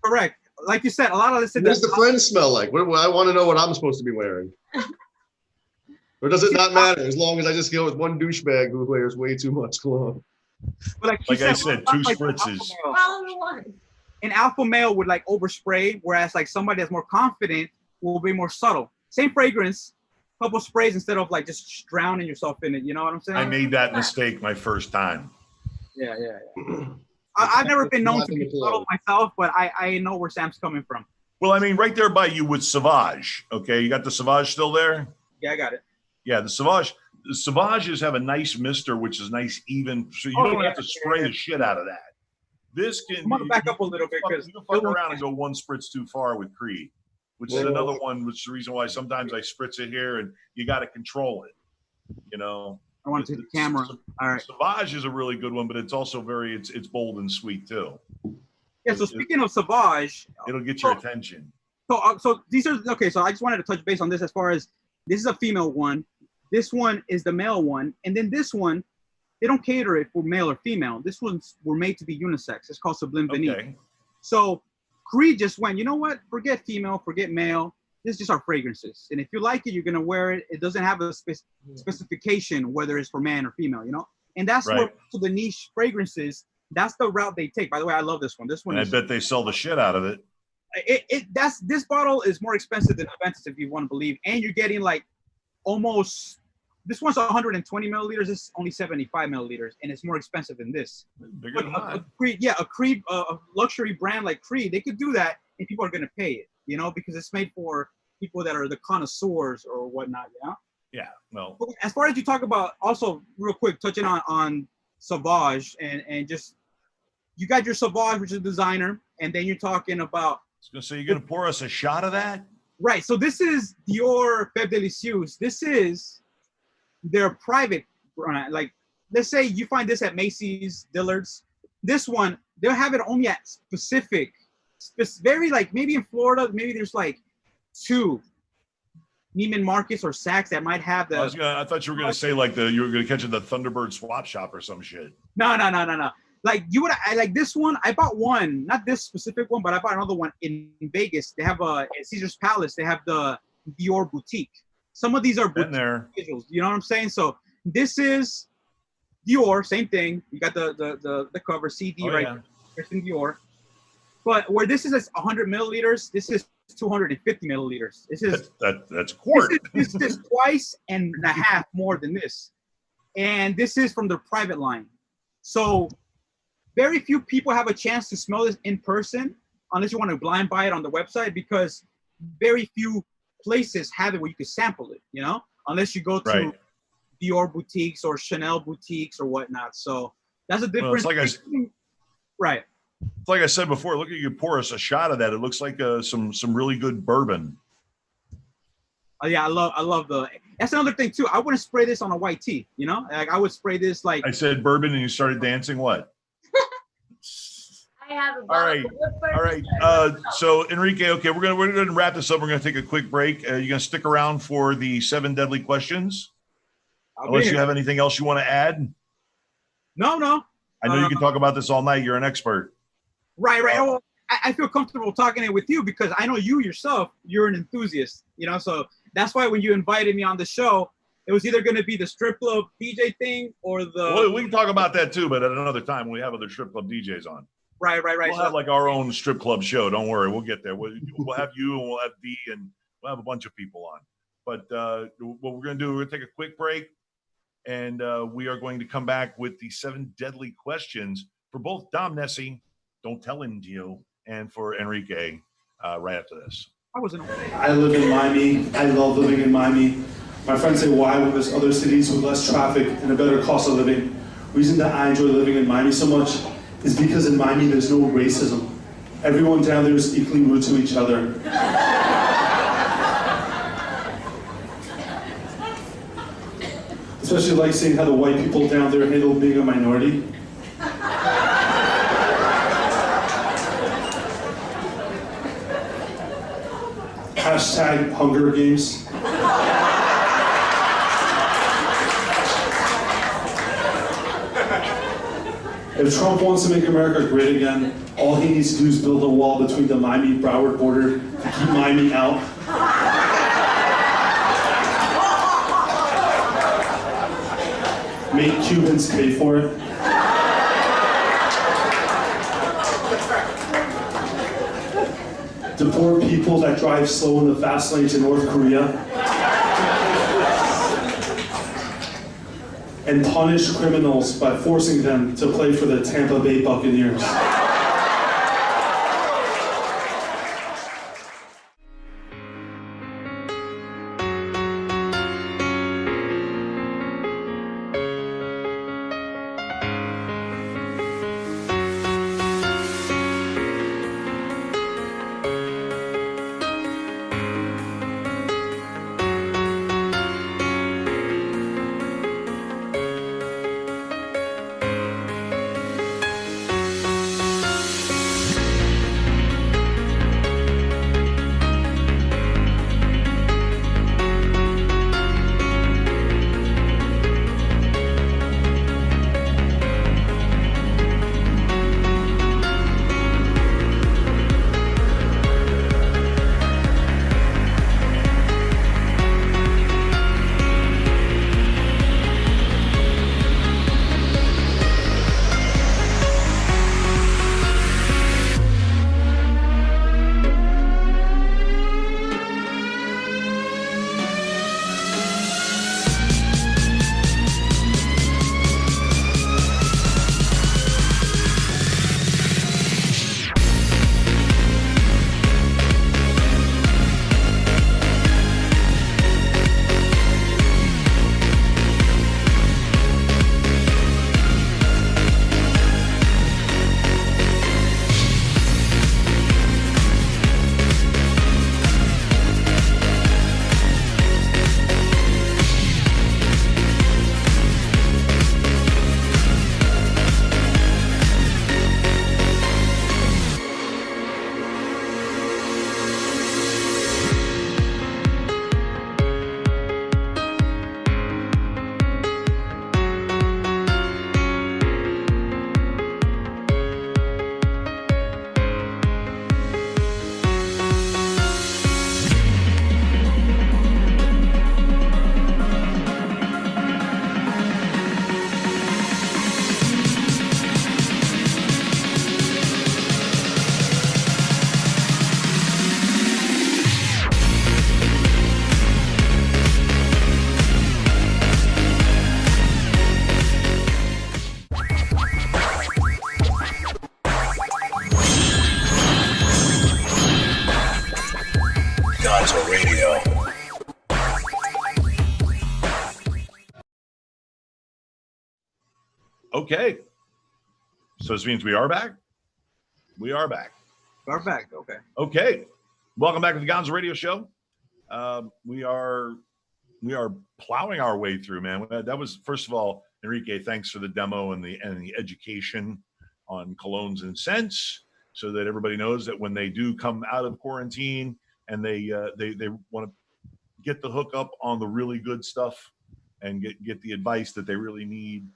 Correct. Like you said, a lot of this. What does the friends smell like? I want to know what I'm supposed to be wearing. Or does it not matter as long as I just go with one douchebag who wears way too much cologne? But like I said, 2 spritzes. An alpha male would like overspray, whereas like somebody that's more confident will be more subtle. Same fragrance, couple sprays instead of like just drowning yourself in it. You know what I'm saying? I made that mistake my first time. Yeah. I've never been known to be subtle myself, but I know where Sam's coming from. Well, I mean, right there by you with Sauvage. Okay, you got the Sauvage still there? Yeah, I got it. Yeah, the Sauvages have a nice mister, which is nice even, so you don't have to spray the shit out of that. This can. I'm gonna back up a little bit because you can fuck around and go 1 spritz too far with Creed, which is another one, which is the reason why sometimes I spritz it here, and you got to control it. I want to see the camera. All right. Sauvage is a really good one, but it's also it's bold and sweet too. Yeah. So speaking of Sauvage, it'll get your attention. So these are okay. So I just wanted to touch base on this as far as this is a female one. This one is the male one, and then this one, they don't cater it for male or female. This one's were made to be unisex. It's called Sublime Vanille. Okay. So Creed just went, you know what? Forget female, forget male. This is just our fragrances. And if you like it, you're gonna wear it. It doesn't have a specification whether it's for man or female, you know? And that's Right. where to the niche fragrances, that's the route they take. By the way, I love this one. This one And is I bet they sell the shit out of it. this bottle is more expensive than Aventus, if you want to believe. And you're getting like almost, this one's 120 milliliters. This is only 75 milliliters, and it's more expensive than this. Bigger than mine. A Creed, a luxury brand like Creed, they could do that, and people are gonna pay it, you know, because it's made for people that are the connoisseurs or whatnot, you know. Yeah. Well, As far as you talk about, also real quick, touching on Sauvage and just you got your Sauvage, which is a designer, and then you're talking about. So you're gonna pour us a shot of that? Right. So this is Dior Femme Delicieuse. This is their private brand. Like, let's say you find this at Macy's, Dillard's. This one, they'll have it only at very like maybe in Florida, maybe there's like 2 Neiman Marcus or Saks that might have the. I thought you were gonna say like you were gonna catch it at the Thunderbird swap shop or some shit. No. Like I like this one. I bought one, not this specific one, but I bought another one in Vegas. They have at Caesar's Palace. They have the Dior boutique. Some of these are been there. Visuals, you know what I'm saying? So this is Dior, same thing. You got the cover CD right there. Christian Dior. But where this is 100 milliliters, this is 250 milliliters. This is that's quart. This is twice and a half more than this, and this is from their private line. So very few people have a chance to smell this in person, unless you want to blind buy it on the website, because very few places have it where you can sample it. You know, unless you go to Dior boutiques or Chanel boutiques or whatnot. So that's a difference. Well, right. It's like I said before, look at you pour us a shot of that. It looks like some really good bourbon. Oh yeah, I love the. That's another thing too. I wouldn't spray this on a white tee. You know, like I would spray this like. I said bourbon, and you started dancing. What? I have a All right. So Enrique, okay, we're gonna wrap this up. We're gonna take a quick break. You're gonna stick around for the 7 deadly questions, unless you have anything else you want to add. No. I know you can talk about this all night. You're an expert. Right. Well, I feel comfortable talking it with you because I know you yourself. You're an enthusiast, you know. So that's why when you invited me on the show, it was either going to be the strip club DJ thing or the. Well, we can talk about that too, but at another time when we have other strip club DJs on. Right. We'll have like our own strip club show. Don't worry, we'll get there. We'll have you, and we'll have D, and we'll have a bunch of people on. But what we're going to do, we're going to take a quick break, and we are going to come back with the 7 deadly questions for both Dom Nesci, don't tell him, Gio, and for Enrique right after this. I live in Miami. I love living in Miami. My friends say, why? When there's other cities with less traffic and a better cost of living. Reason that I enjoy living in Miami so much is because in Miami there's no racism. Everyone down there is equally rude to each other. Especially like seeing how the white people down there handle being a minority. Hashtag Hunger Games. If Trump wants to make America great again, all he needs to do is build a wall between the Miami-Broward border to keep Miami out. Make Cubans pay for it. Deport people that drive slow in the fast lane to North Korea. And punish criminals by forcing them to play for the Tampa Bay Buccaneers. Okay. So this means we are back? We are back. We're back. Okay. Okay. Welcome back to the Gonzo Radio Show. We are plowing our way through, man. That was, first of all, Enrique, thanks for the demo and the education on colognes and scents, so that everybody knows that when they do come out of quarantine and they want to get the hookup on the really good stuff and get the advice that they really need.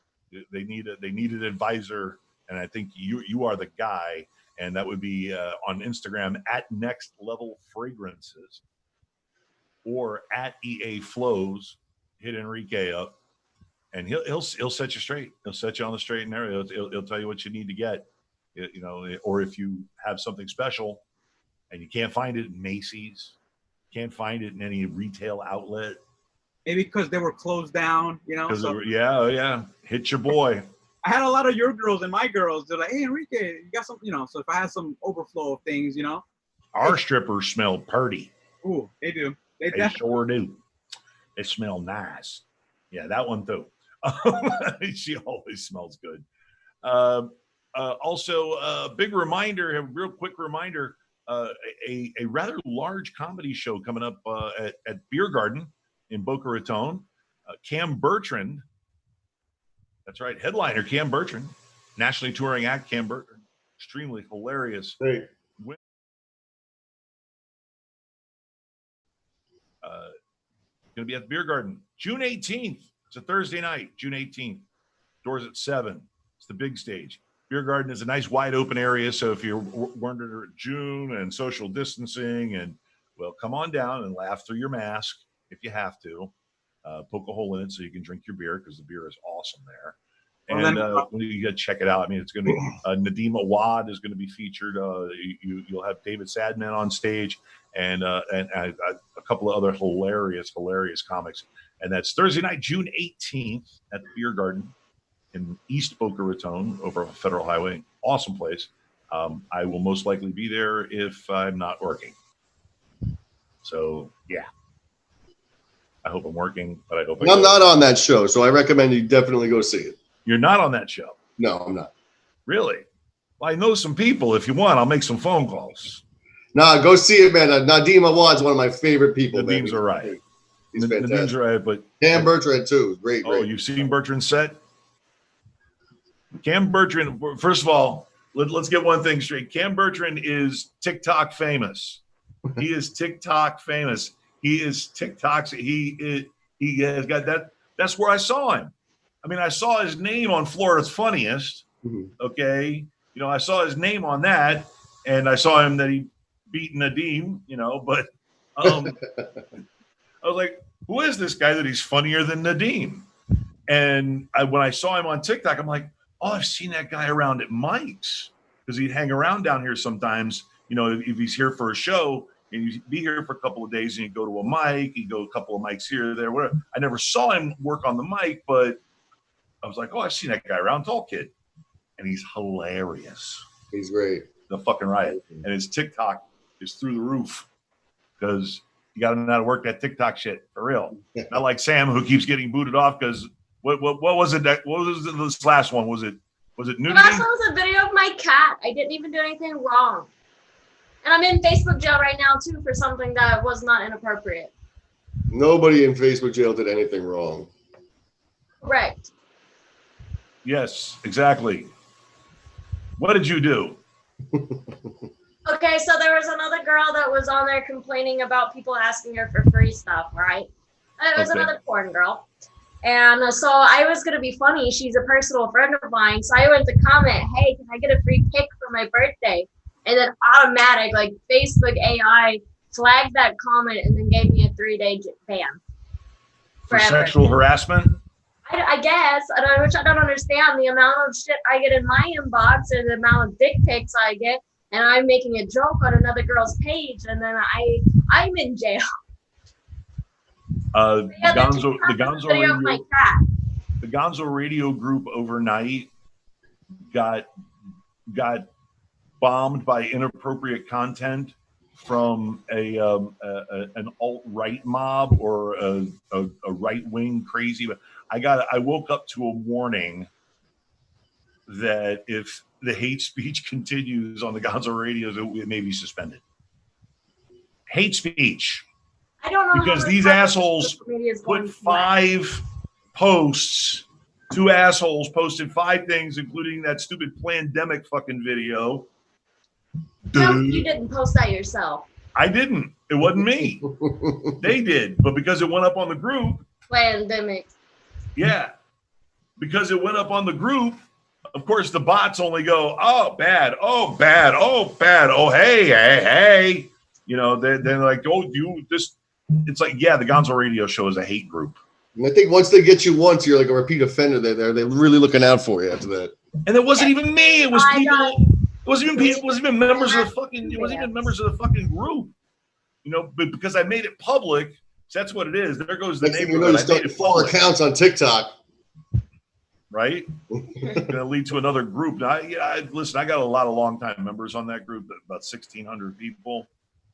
They need an advisor, and I think you are the guy. And that would be on Instagram at Next Level Fragrances or at EA Flows. Hit Enrique up, and he'll set you straight. He'll set you on the straight and narrow. He'll tell you what you need to get, you know. Or if you have something special and you can't find it in Macy's, can't find it in any retail outlet. Maybe because they were closed down, you know. So. Yeah. Hit your boy. I had a lot of your girls and my girls. They're like, "Hey, Enrique, you got some?" You know. So if I had some overflow of things, you know. Our strippers smell purty. Ooh, they do. They sure do. They smell nice. Yeah, that one too. She always smells good. Also, a big reminder, a real quick reminder, a rather large comedy show coming up at Beer Garden in Boca Raton. Cam Bertrand, that's right, headliner Cam Bertrand, nationally touring act Cam Bertrand, extremely hilarious. Hey. Going to be at the Beer Garden June 18th. It's a Thursday night, June 18th. Doors at 7. It's the big stage. Beer Garden is a nice wide open area, so if you're wondering June and social distancing, and well, come on down and laugh through your mask if you have to. Poke a hole in it so you can drink your beer, because the beer is awesome there. And you got to check it out. I mean, it's going to be Nadim Awad is going to be featured. You'll have David Sadman on stage, and a couple of other hilarious comics. And that's Thursday night, June 18th at the Beer Garden in East Boca Raton over Federal Highway. Awesome place. I will most likely be there if I'm not working. So yeah, I hope I'm working, but I hope I'm not on that show, so I recommend you definitely go see it. You're not on that show? No, I'm not. Really? Well, I know some people. If you want, I'll make some phone calls. Nah, go see it, man. Nadim Awad's one of my favorite people. Nadim's all right. He's fantastic. Nadim's all right, but Cam Bertrand too. Great. Oh, you've seen Bertrand's set? Cam Bertrand, first of all, let's get one thing straight. Cam Bertrand is TikTok famous. He is TikTok famous. He is TikTok. He has got that. That's where I saw him. I mean, I saw his name on Florida's Funniest. Okay. You know, I saw his name on that, and I saw him that he beat Nadim, you know, but I was like, who is this guy that he's funnier than Nadim? And when I saw him on TikTok, I'm like, oh, I've seen that guy around at Mike's, because he'd hang around down here sometimes. You know, if he's here for a show and you'd be here for a couple of days and you go to a mic, you go a couple of mics here or there, whatever. I never saw him work on the mic, but I was like, oh, I've seen that guy around, tall kid. And he's hilarious. He's great. The fucking riot. And his TikTok is through the roof, because you got to know how to work that TikTok shit for real. Not like Sam, who keeps getting booted off because what was it? What was this last one? Was it nudity? The last one was a video of my cat. I didn't even do anything wrong. And I'm in Facebook jail right now too for something that was not inappropriate. Nobody in Facebook jail did anything wrong. Correct. Yes, exactly. What did you do? Okay, so there was another girl that was on there complaining about people asking her for free stuff, right? It was another porn girl. And so I was going to be funny. She's a personal friend of mine. So I went to comment, hey, can I get a free pic for my birthday? And then automatic, like Facebook AI flagged that comment and then gave me a 3-day ban. For sexual harassment? I guess, which I don't understand the amount of shit I get in my inbox and the amount of dick pics I get, and I'm making a joke on another girl's page, and then I'm in jail. The Gonzo Radio group overnight got bombed by inappropriate content from an alt-right mob or a right-wing crazy. I woke up to a warning that if the hate speech continues on the Gonzo radios, it may be suspended. Hate speech. I don't know because how these assholes social media is put going 5 posts. 2 assholes posted 5 things, including that stupid pandemic fucking video. No, you didn't post that yourself. I didn't. It wasn't me. They did, but because it went up on the group. Pandemic. Yeah, because it went up on the group. Of course, the bots only go, oh bad, oh bad, oh bad, oh hey. You know, they're like, oh, you this. It's like, yeah, the Gonzo Radio Show is a hate group. And I think once they get you once, you're like a repeat offender. They're really looking out for you after that. And it wasn't even me. It was people. It wasn't even people. It wasn't even members of the fucking. It wasn't even members of the fucking group. You know, but because I made it public, so that's what it is. There goes the neighborhood. You know, you start 4 accounts on TikTok. Right? Going to lead to another group. Now, listen, I got a lot of longtime members on that group, about 1,600 people.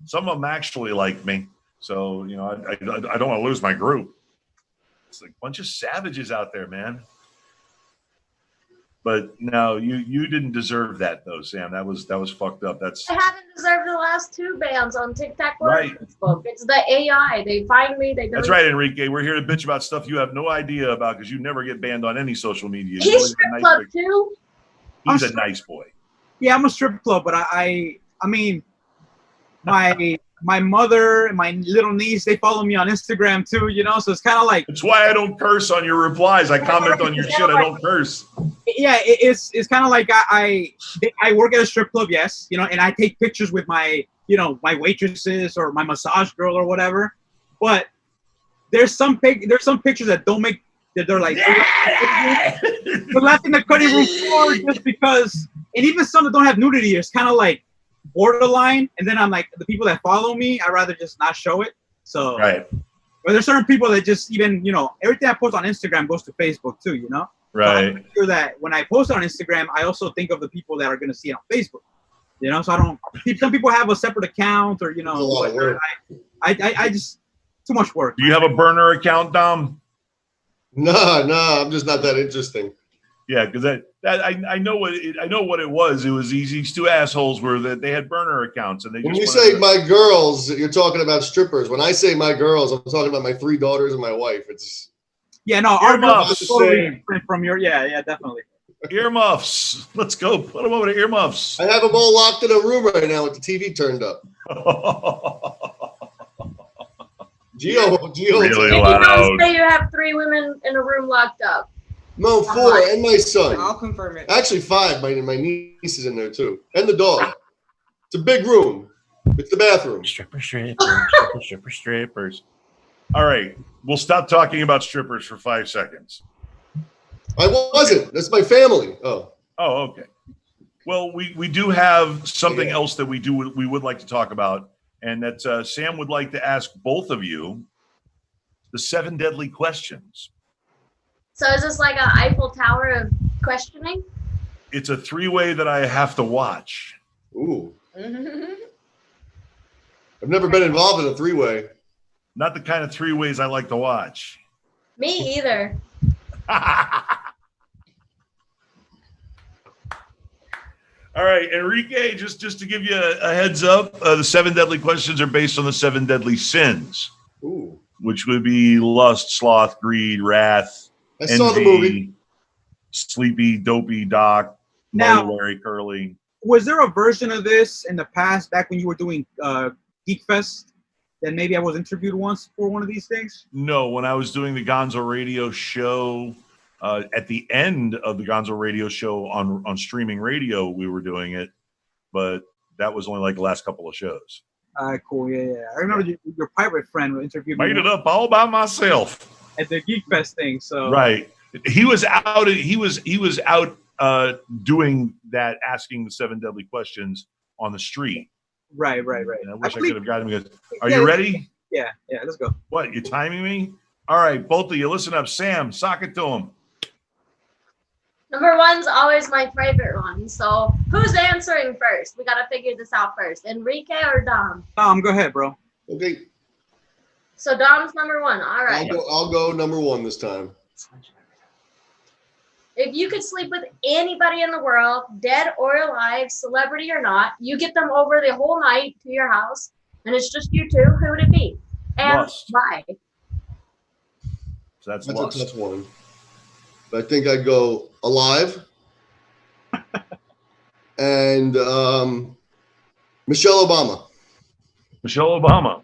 Some of them actually like me. So, you know, I don't want to lose my group. It's like a bunch of savages out there, man. But no, you didn't deserve that though, Sam. That was fucked up. I haven't deserved the last 2 bans on TikTok or right. Facebook. It's the AI. They find me. That's right, Enrique. We're here to bitch about stuff you have no idea about because you never get banned on any social media. He's strip club too. He's a nice boy. Yeah, I'm a strip club, but I mean, my mother and my little niece, they follow me on Instagram too, you know, so it's kind of like. That's why I don't curse on your replies. I comment on your shit. I don't curse. Yeah, it's kind of like I work at a strip club, yes, you know, and I take pictures with my, you know, my waitresses or my massage girl or whatever. But there's some pictures that don't make that they're like they're left in the cutting room floor just because, and even some that don't have nudity, it's kind of like borderline. And then I'm like, the people that follow me, I'd rather just not show it. So right. But there's certain people that just even, you know, everything I post on Instagram goes to Facebook too, you know. Right. So I make sure that when I post on Instagram, I also think of the people that are going to see it on Facebook. You know, so I don't. Some people have a separate account, or you know, I just too much work. Do you have a burner account, Dom? No, I'm just not that interesting. Yeah, because I know what it was. It was these 2 assholes that they had burner accounts, and they. When you say my girls, you're talking about strippers. When I say my girls, I'm talking about my 3 daughters and my wife. It's. Yeah, no, our girls are totally different from your. Yeah, definitely. Earmuffs. Let's go. Put them over to earmuffs. I have them all locked in a room right now with the TV turned up. Gio. Really loud. You say you have 3 women in a room locked up. No, 4, and my son. I'll confirm it. Actually, 5. My niece is in there too, and the dog. It's a big room. It's the bathroom. Strippers. All right, we'll stop talking about strippers for 5 seconds. I wasn't. That's my family. Oh, okay. Well, we do have something else that we would like to talk about, and that Sam would like to ask both of you the 7 deadly questions. So is this like an Eiffel Tower of questioning? It's a 3-way that I have to watch. Ooh. I've never been involved in a 3-way. Not the kind of 3 ways I like to watch. Me either. All right, Enrique, just to give you a heads up, the 7 deadly questions are based on the 7 deadly sins. Ooh. Which would be lust, sloth, greed, wrath, envy, saw the movie. Sleepy, dopey, Doc, now, Larry, Curly. Was there a version of this in the past, back when you were doing Geek Fest, that maybe I was interviewed once for one of these things? No, when I was doing the Gonzo Radio Show, at the end of the Gonzo Radio Show on streaming radio, we were doing it, but that was only like the last couple of shows. Cool, yeah. I remember your pirate friend interviewed me. Made it up all by myself at the Geek Fest thing. So right, he was out. He was out doing that, asking the 7 deadly questions on the street. Right. And I wish I could have gotten him. Are you ready? Yeah. Let's go. What, you timing me? All right, both of you, listen up. Sam, sock it to him. Number 1's always my favorite one. So who's answering first? We gotta figure this out first. Enrique or Dom? Dom, go ahead, bro. Okay. So Dom's number 1. All right. I'll go number 1 this time. If you could sleep with anybody in the world, dead or alive, celebrity or not, you get them over the whole night to your house, and it's just you two, who would it be? And Lust. why? So that's a Lust. tough one. But I think I'd go alive. And Michelle Obama. Michelle Obama.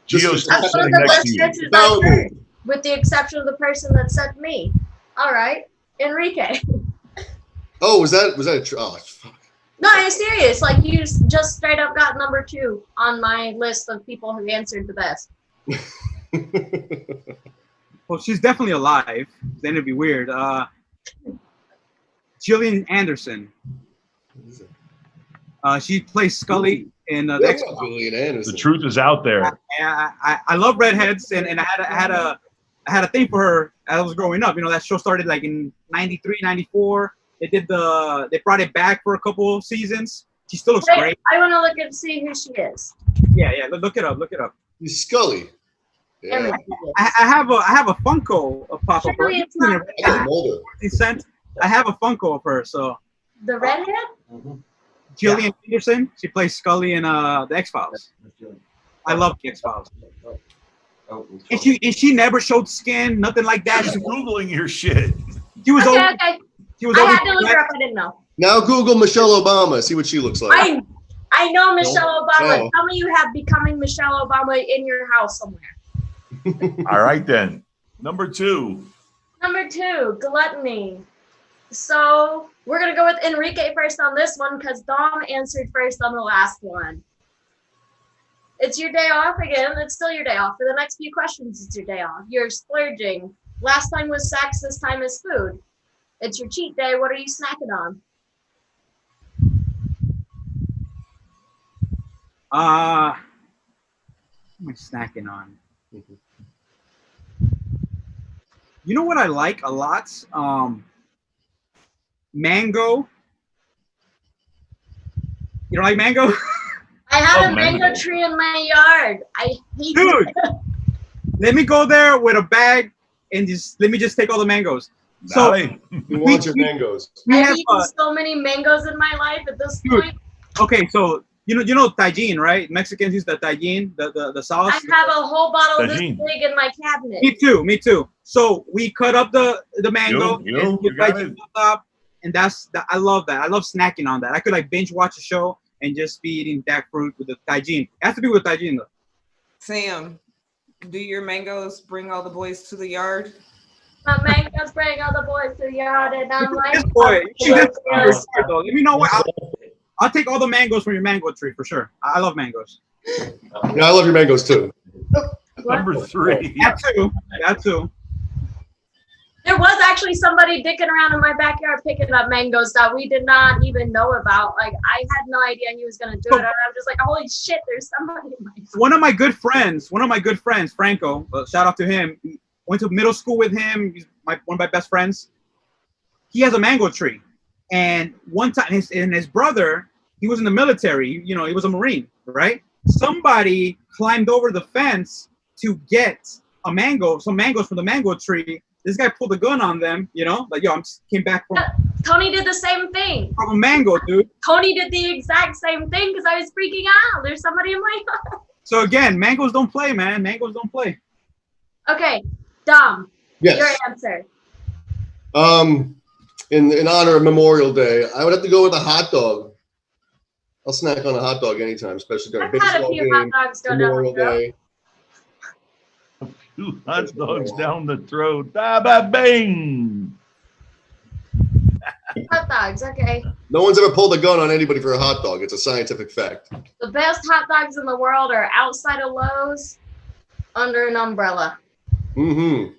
Gio's That's one sitting of the next best to you. answers I've heard, with the exception of the person that said me. All right, Enrique. Oh, was that oh, fuck. No, I'm serious. Like, you just straight up got number 2 on my list of people who answered the best. Well, she's definitely alive. Then it'd be weird. Gillian Anderson. She plays Scully in the X-Files. Gillian Anderson. The truth is out there. I love redheads, and I had a thing for her as I was growing up. You know, that show started like in 93, 94. They brought it back for a couple of seasons. She still looks great. I want to look and see who she is. Yeah, look it up. He's Scully. Yeah. I have a Funko of Papa. Surely it's not I have a Funko of her. So the redhead. Gillian Anderson. She plays Scully in the X-Files. I love the X-Files. And she never showed skin, nothing like that. She's Googling your shit. She was Okay. She was I always had to look her up. I didn't know. Now Google Michelle Obama. See what she looks like. I know Michelle Obama. No. Some of you have becoming Michelle Obama in your house somewhere. All right, then. Number 2. Number 2, gluttony. So we're going to go with Enrique first on this one because Dom answered first on the last one. It's your day off again. It's still your day off. For the next few questions, it's your day off. You're splurging. Last time was sex. This time is food. It's your cheat day. What are you snacking on? What am I snacking on? You know what I like a lot? Mango. You don't like mango? I have a mango tree in my yard. I hate Dude, it. let me go there with a bag and let me just take all the mangoes. So you want your mangoes. I've eaten so many mangoes in my life at this point. Okay, so you know tajin, right? Mexicans use the tajin, the sauce. I have a whole bottle this Tajin. big in my cabinet. Me too. So we cut up the mango You and put got tajin it. on top, and I love that. I love snacking on that. I could like binge watch a show and just be eating that fruit with the tajin. It has to be with tajin though. Sam, do your mangoes bring all the boys to the yard? My mangoes bring all the boys to the yard, and I'm like, This boy, let me know what. I'll take all the mangoes from your mango tree for sure. I love mangoes. Yeah, I love your mangoes too. Number 3. That too. There was actually somebody dicking around in my backyard picking up mangoes that we did not even know about. Like, I had no idea he was gonna do it, and I'm just like, holy shit, there's somebody in my yard. One of my good friends, Franco, shout out to him. Went to middle school with him. He's one of my best friends. He has a mango tree. And one time, his brother, he was in the military. You know, he was a Marine, right? Somebody climbed over the fence to get some mangoes from the mango tree. This guy pulled a gun on them, you know? Like, yo, came back from Tony did the same thing. a mango, dude. Tony did the exact same thing because I was freaking out. There's somebody in my yard. So again, mangoes don't play, man. Mangoes don't play. Okay, Dom, Yes. your answer. In honor of Memorial Day, I would have to go with a hot dog. I'll snack on a hot dog anytime, especially during I've had a baseball few hot game, dogs go down Memorial the throat. Day. 2 hot dogs down the throat. Da ba bang. Hot dogs, okay. No one's ever pulled a gun on anybody for a hot dog. It's a scientific fact. The best hot dogs in the world are outside of Lowe's under an umbrella. Mm-hmm.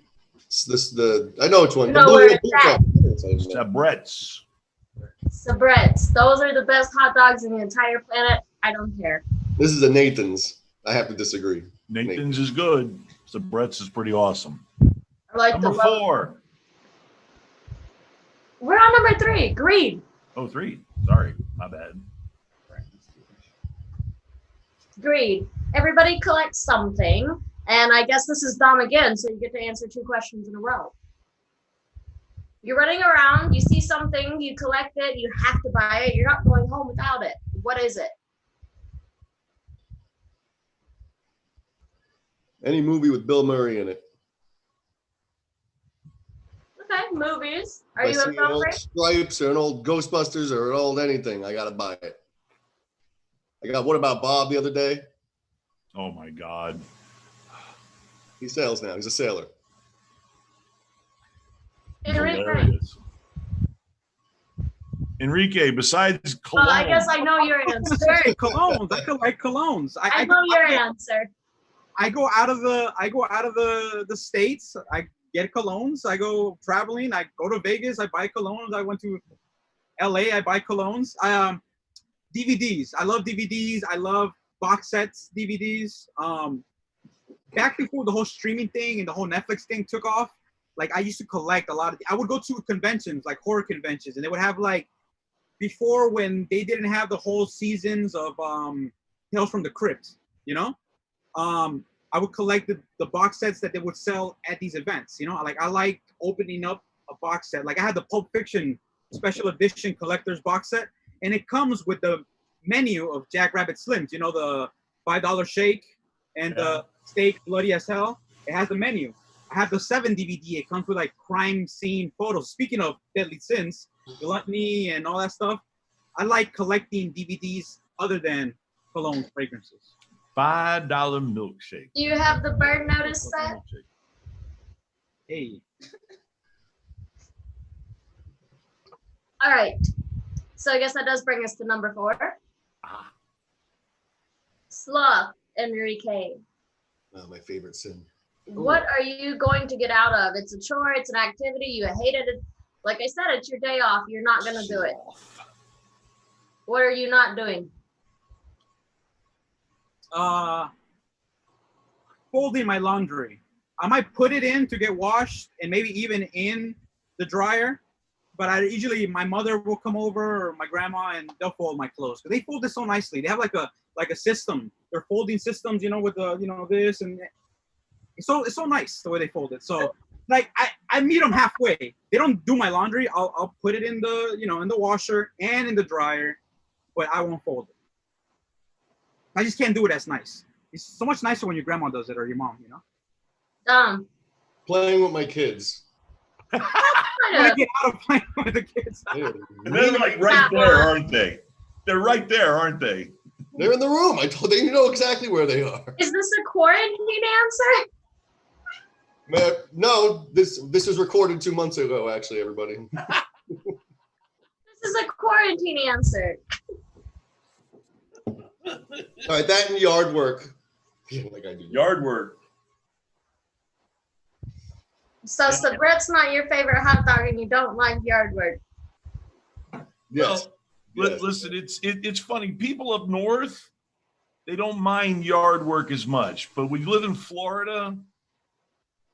I know which one. You know where it's at. Sabrettes. Sabrettes. Those are the best hot dogs in the entire planet. I don't care. This is a Nathan's. I have to disagree. Nathan's is good. Sabrettes is pretty awesome. I like Number the 4. We're on number 3. Greed. Oh, 3. Sorry, my bad. Greed. Everybody collects something. And I guess this is Dom again, so you get to answer 2 questions in a row. You're running around, you see something, you collect it, you have to buy it. You're not going home without it. What is it? Any movie with Bill Murray in it. Okay, movies. Are If you I a see an film old freak? Stripes or an old Ghostbusters or an old anything, I gotta buy it. I got What About Bob the other day. Oh my God. He sails now. He's a sailor. Hilarious. Enrique, besides cologne. Well, I guess I know your answer. Colognes. I collect colognes. I know your answer. I go out of the states. I get colognes. I go traveling. I go to Vegas. I buy colognes. I went to LA. I buy colognes. DVDs. I love DVDs. I love box sets, DVDs. Back before the whole streaming thing and the whole Netflix thing took off, like I used to collect a lot of. I would go to conventions, like horror conventions, and they would have like before when they didn't have the whole seasons of Tales from the Crypt, you know. I would collect the box sets that they would sell at these events, you know. Like I like opening up a box set. Like I had the Pulp Fiction special edition collector's box set, and it comes with the menu of Jack Rabbit Slims, you know, the $5 shake and the steak bloody as hell. It has the menu. I have the 7 DVD. It comes with like crime scene photos. Speaking of deadly sins, gluttony and all that stuff, I like collecting DVDs other than cologne fragrances. $5 milkshake. Do you have the bird notice set? Hey. All right. So I guess that does bring us to number 4. Sloth, Enrique. Oh, my favorite sin. What are you going to get out of? It's a chore. It's an activity. You hate it. Like I said, it's your day off. You're not going to do it. What are you not doing? Folding my laundry. I might put it in to get washed and maybe even in the dryer, but my mother will come over or my grandma and they'll fold my clothes because they fold it so nicely. They have like a system. They're folding systems, you know, with the, you know, this and it's so nice the way they fold it. So like I meet them halfway. They don't do my laundry. I'll put it in the, you know, in the washer and in the dryer, but I won't fold it. I just can't do it as nice. It's so much nicer when your grandma does it or your mom, you know? Playing with my kids. I get out of playing with the kids. And they're like right there, aren't they? They're right there, aren't they? They're in the room. I told you, you know exactly where they are. Is this a quarantine answer? No, this was recorded 2 months ago, actually, everybody. This is a quarantine answer. All right, that and yard work. Like I do. Yard work. So Sabret's not your favorite hot dog and you don't like yard work. Yes. Well, yes. Listen, it's funny. People up north, they don't mind yard work as much, but when you live in Florida,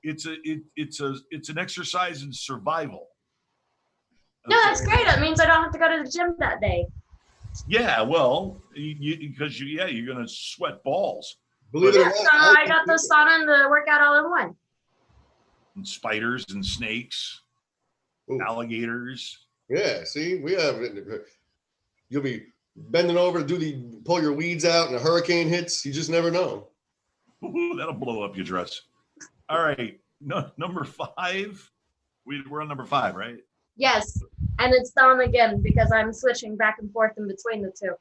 it's an exercise in survival. No, that's great. That means I don't have to go to the gym that day. Yeah, well, because you're gonna sweat balls. Believe it or not, I got the sauna and the workout all in one. And spiders and snakes, alligators. Yeah, see, we have. You'll be bending over to pull your weeds out, and a hurricane hits. You just never know. Ooh, that'll blow up your dress. All right, number 5. We're on number 5, right? Yes, and it's Dom again because I'm switching back and forth in between the two.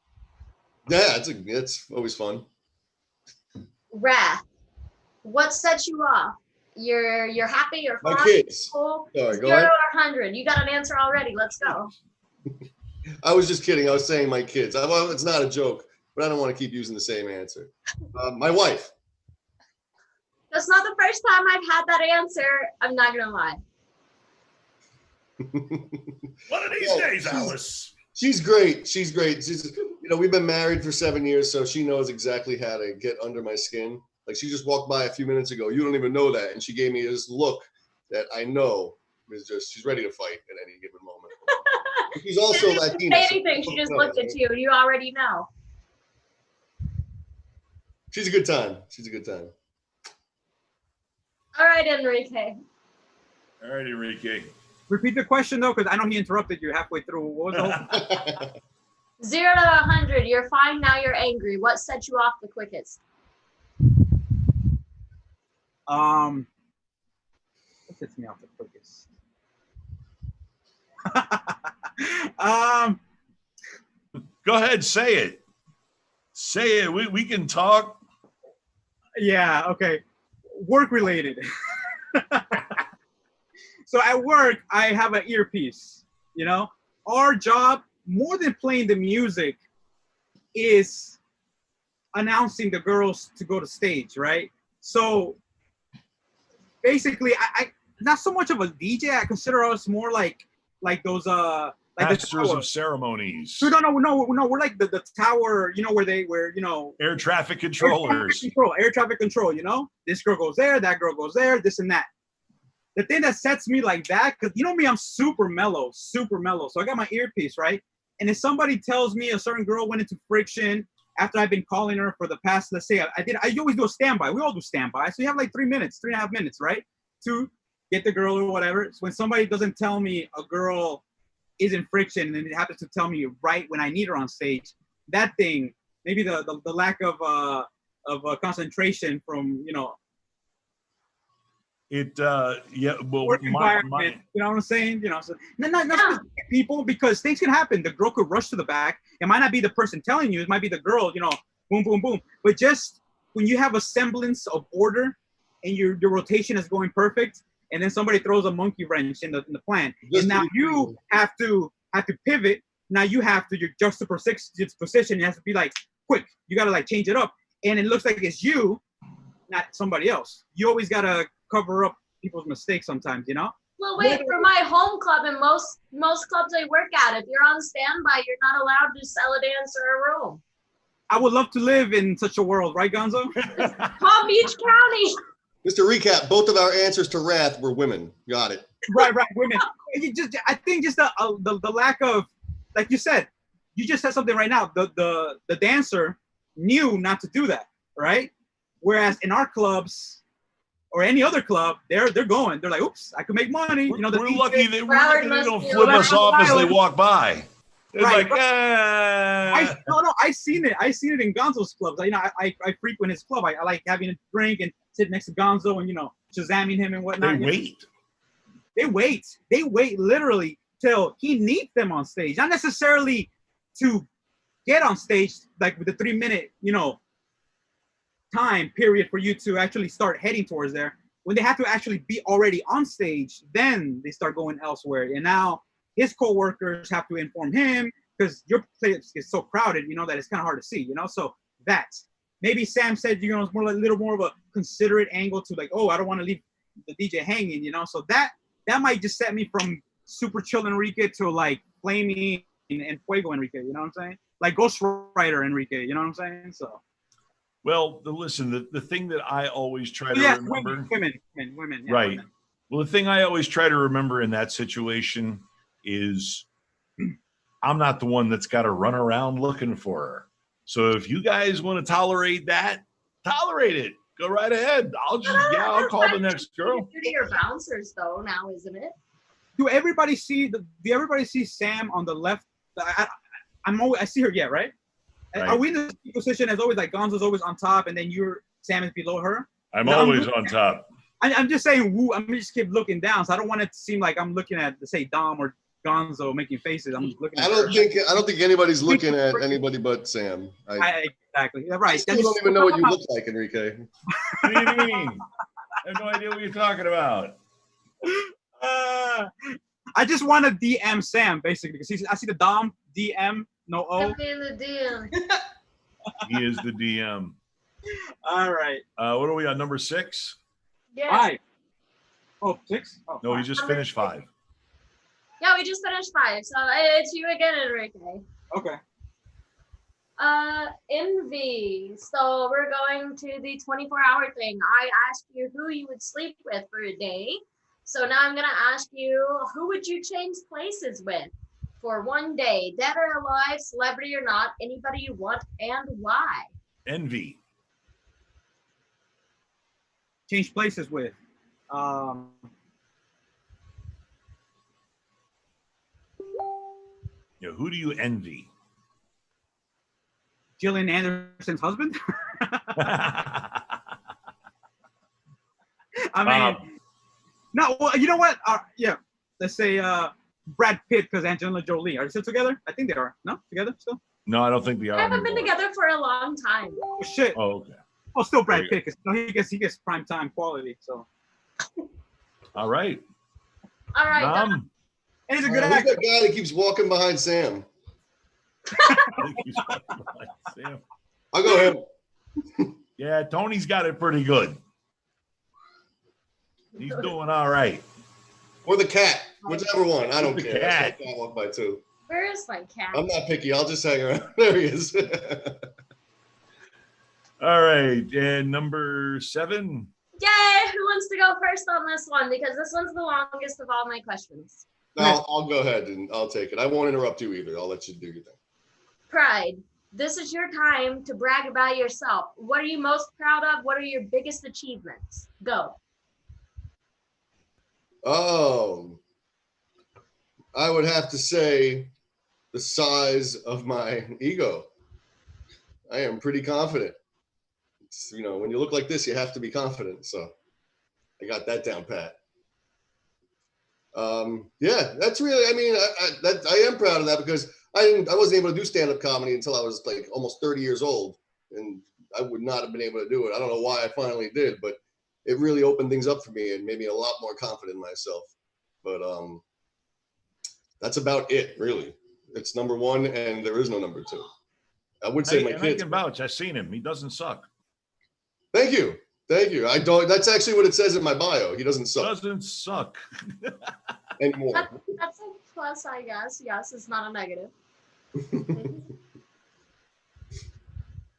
Yeah, it's always fun. Wrath. What sets you off? You're happy, you're fine, My kids. cool. Sorry, go 0 ahead. or 100. You got an answer already. Let's go. I was just kidding. I was saying my kids. Well, it's not a joke, but I don't want to keep using the same answer. My wife. That's not the first time I've had that answer. I'm not gonna lie. One of these days, Alice. She's great. She's great. We've been married for 7 years, so she knows exactly how to get under my skin. Like she just walked by a few minutes ago. You don't even know that, and she gave me this look that I know is she's ready to fight at any given moment. She's also She didn't Latina. say anything. She just looked at you. You already know. She's a good time. She's a good time. All right, Enrique. All right, Enrique. Repeat the question though, because I know he interrupted you halfway through. What was the whole? 0 to 100. You're fine now. You're angry. What set you off the quickest? What sets me off the quickest? Go ahead, say it. Say it. We can talk. Yeah. Okay. Work related. So at work, I have an earpiece. You know, our job, more than playing the music, is announcing the girls to go to stage, right? So basically, I not so much of a DJ. I consider us more like those like masters of ceremonies. No, we're like the tower, you know, where you know, air traffic controllers. Air traffic control, you know? This girl goes there, that girl goes there, this and that. The thing that sets me like that, because you know me, I'm super mellow. So I got my earpiece, right? And if somebody tells me a certain girl went into friction after I've been calling her for the past, let's say I always do a standby. We all do standby. So you have like 3.5 minutes, right? To get the girl or whatever. So when somebody doesn't tell me a girl is in friction and it happens to tell me right when I need her on stage, that thing, maybe the lack of concentration from, you know, It yeah, well, work environment, you know what I'm saying? You know, so not specific people, because things can happen. The girl could rush to the back. It might not be the person telling you. It might be the girl. You know, boom, boom, boom. But just when you have a semblance of order and your rotation is going perfect, and then somebody throws a monkey wrench in the plan, and now you have to pivot. Now you have to your juxtaposition. You have to be like quick. You got to like change it up, and it looks like it's you, not somebody else. You always gotta cover up people's mistakes sometimes, you know? Well, wait, for my home club and most clubs I work at, if you're on standby, you're not allowed to sell a dancer a room. I would love to live in such a world, right, Gonzo? Palm Beach County. Just to recap, both of our answers to Wrath were women. Got it. Right, women. I think just the lack of, like you said, you just said something right now. The dancer knew not to do that, right? Whereas in our clubs, or any other club, they're going. They're like, oops, I could make money. You know, we're lucky they don't flip us off as they walk by. They're right, like, I seen it in Gonzo's clubs. I frequent his club. I like having a drink and sit next to Gonzo and, you know, shazamming him and whatnot. They wait literally till he needs them on stage. Not necessarily to get on stage, like with the 3-minute, you know, time period for you to actually start heading towards there. When they have to actually be already on stage, then they start going elsewhere. And now his co-workers have to inform him, because your place is so crowded, you know, that it's kind of hard to see, you know? So that's, maybe Sam said, you know, it's more like a little more of a considerate angle to like, oh, I don't want to leave the DJ hanging, you know? So that might just set me from super chill Enrique to like flaming and fuego Enrique, you know what I'm saying? Like Ghost Rider Enrique, you know what I'm saying? So. well, listen, the thing that I always try to remember. Women. Yeah, right. Women. Well, the thing I always try to remember in that situation is I'm not the one that's got to run around looking for her. So if you guys want to tolerate that, tolerate it. Go right ahead. I'll call the next girl. To your bouncers, though, now, isn't it? Do everybody see Sam on the left? I see her, yeah, right? Right. Are we in the position as always, like Gonzo's always on top and then Sam is below her? I'm always on top. I'm just saying, I'm just keep looking down, so I don't want it to seem like I'm looking at, say, Dom or Gonzo making faces. I'm just looking at her. I don't think anybody's looking at anybody but Sam. Exactly. Yeah, right. I don't even know what you look like, Enrique. What do you mean? I have no idea what you're talking about. I just want to DM Sam, basically, because I see the Dom, DM, no O. I'm in the DM. He is the DM. All right. What are we on, number 6? Yeah. 5. Oh, 6? Oh, no, 5. he just finished 5. Yeah, we just finished 5. So it's you again, Enrique. Okay. Envy. So we're going to the 24-hour thing. I asked you who you would sleep with for a day. So now I'm going to ask you, who would you change places with for one day? Dead or alive, celebrity or not, anybody you want, and why? Envy. Change places with. who do you envy? Gillian Anderson's husband. I mean, no. Well, you know what? Yeah, let's say Brad Pitt because Angelina Jolie. Are they still together? I think they are. No, together still. No, I don't think they are. I haven't anymore. been together for a long time. Oh shit. Oh, okay. Well, still Brad Pitt because he gets prime time quality. So. All right. All right. And he's a good Who's actor. that guy that keeps walking behind Sam? I'll go him. Yeah, Tony's got it pretty good. He's doing all right. Or the cat, whichever one. I don't care. Cat. That's my cat walk by too. Where is my cat? I'm not picky. I'll just hang around. There he is. All right, and number 7. Yay! Who wants to go first on this one? Because this one's the longest of all my questions. No, I'll go ahead and I'll take it. I won't interrupt you either. I'll let you do your thing. Pride. This is your time to brag about yourself. What are you most proud of? What are your biggest achievements? Go. I would have to say the size of my ego. I am pretty confident. It's, when you look like this, you have to be confident. So I got that down pat. Yeah, that's really, I am proud of that because I wasn't able to do stand-up comedy until I was like almost 30 years old. And I would not have been able to do it. I don't know why I finally did, but it really opened things up for me and made me a lot more confident in myself. But that's about it, really. It's number 1 and there is no number 2. I would say my kids. I can vouch. I've seen him. He doesn't suck. Thank you. I don't. That's actually what it says in my bio. He doesn't suck. Doesn't suck. Anymore. That's a plus, I guess. Yes, it's not a negative.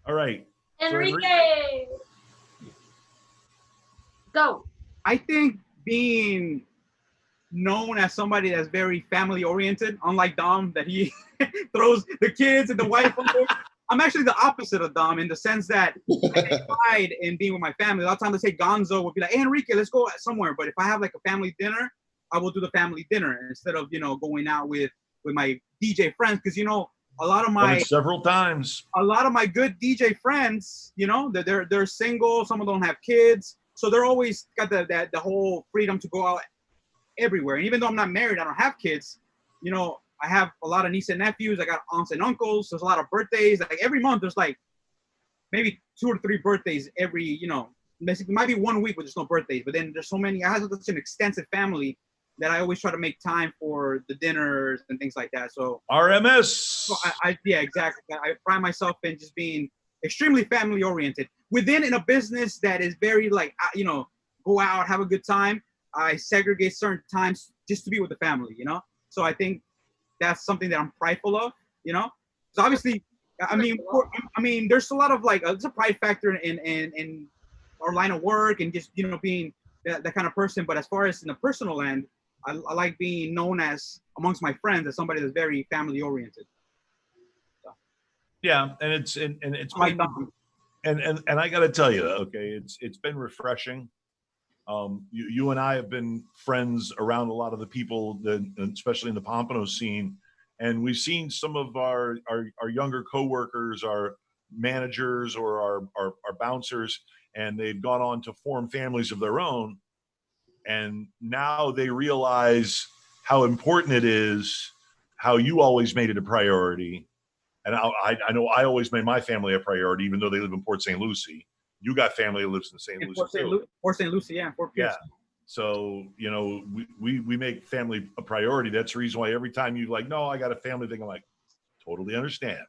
All right. Enrique. Go. I think being known as somebody that's very family oriented, unlike Dom, that he throws the kids and the wife on board. I'm actually the opposite of Dom in the sense that I take pride in being with my family. A lot of times, they say Gonzo would be like, "Hey, Enrique, let's go somewhere." But if I have like a family dinner, I will do the family dinner instead of going out with my DJ friends because a lot of my several times. A lot of my good DJ friends, they're single. Some of them don't have kids, so they're always got the whole freedom to go out everywhere. And even though I'm not married, I don't have kids. I have a lot of nieces and nephews. I got aunts and uncles. There's a lot of birthdays. Like every month, there's like maybe 2 or 3 birthdays every. Basically, might be 1 week where there's no birthdays. But then there's so many. I have such an extensive family that I always try to make time for the dinners and things like that. So RMS. So yeah, exactly. I pride myself in just being extremely family oriented within a business that is very like go out, have a good time. I segregate certain times just to be with the family. So I think that's something that I'm prideful of. So obviously, I mean, there's a lot of like it's a pride factor in our line of work and just being that kind of person. But as far as in the personal end, I like being known as amongst my friends as somebody that's very family oriented. So. Yeah, and it's been, and I got to tell you, okay, it's been refreshing. You and I have been friends around a lot of the people that, especially in the Pompano scene, and we've seen some of our younger coworkers, our managers, or our bouncers, and they've gone on to form families of their own. And now they realize how important it is, how you always made it a priority. And I know I always made my family a priority, even though they live in Port St. Lucie. You got family that lives in St. Lucie. Port St. Lucie, yeah. Fort Pierce. Yeah. So, we make family a priority. That's the reason why every time you like, no, I got a family thing, I'm like, totally understand.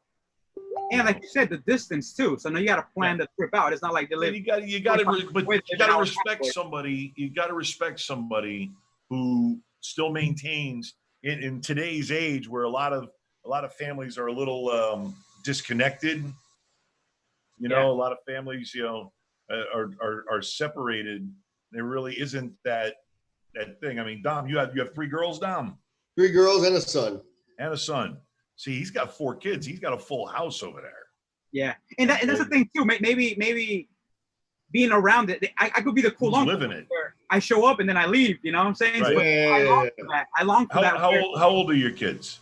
And like you said, the distance too. So now you got to plan the trip out. It's not like they live. You got to respect somebody. You got to respect somebody who still maintains in today's age, where a lot of families are a little disconnected. A lot of families, are separated. There really isn't that thing. I mean, Dom, you have 3 girls, Dom. 3 girls and a son. And a son. See, he's got 4 kids. He's got a full house over there. Yeah, and that's the thing too. Maybe being around it, I could be the cool uncle. Living it. I show up and then I leave. You know what I'm saying? Right. So I long for that. How old are your kids?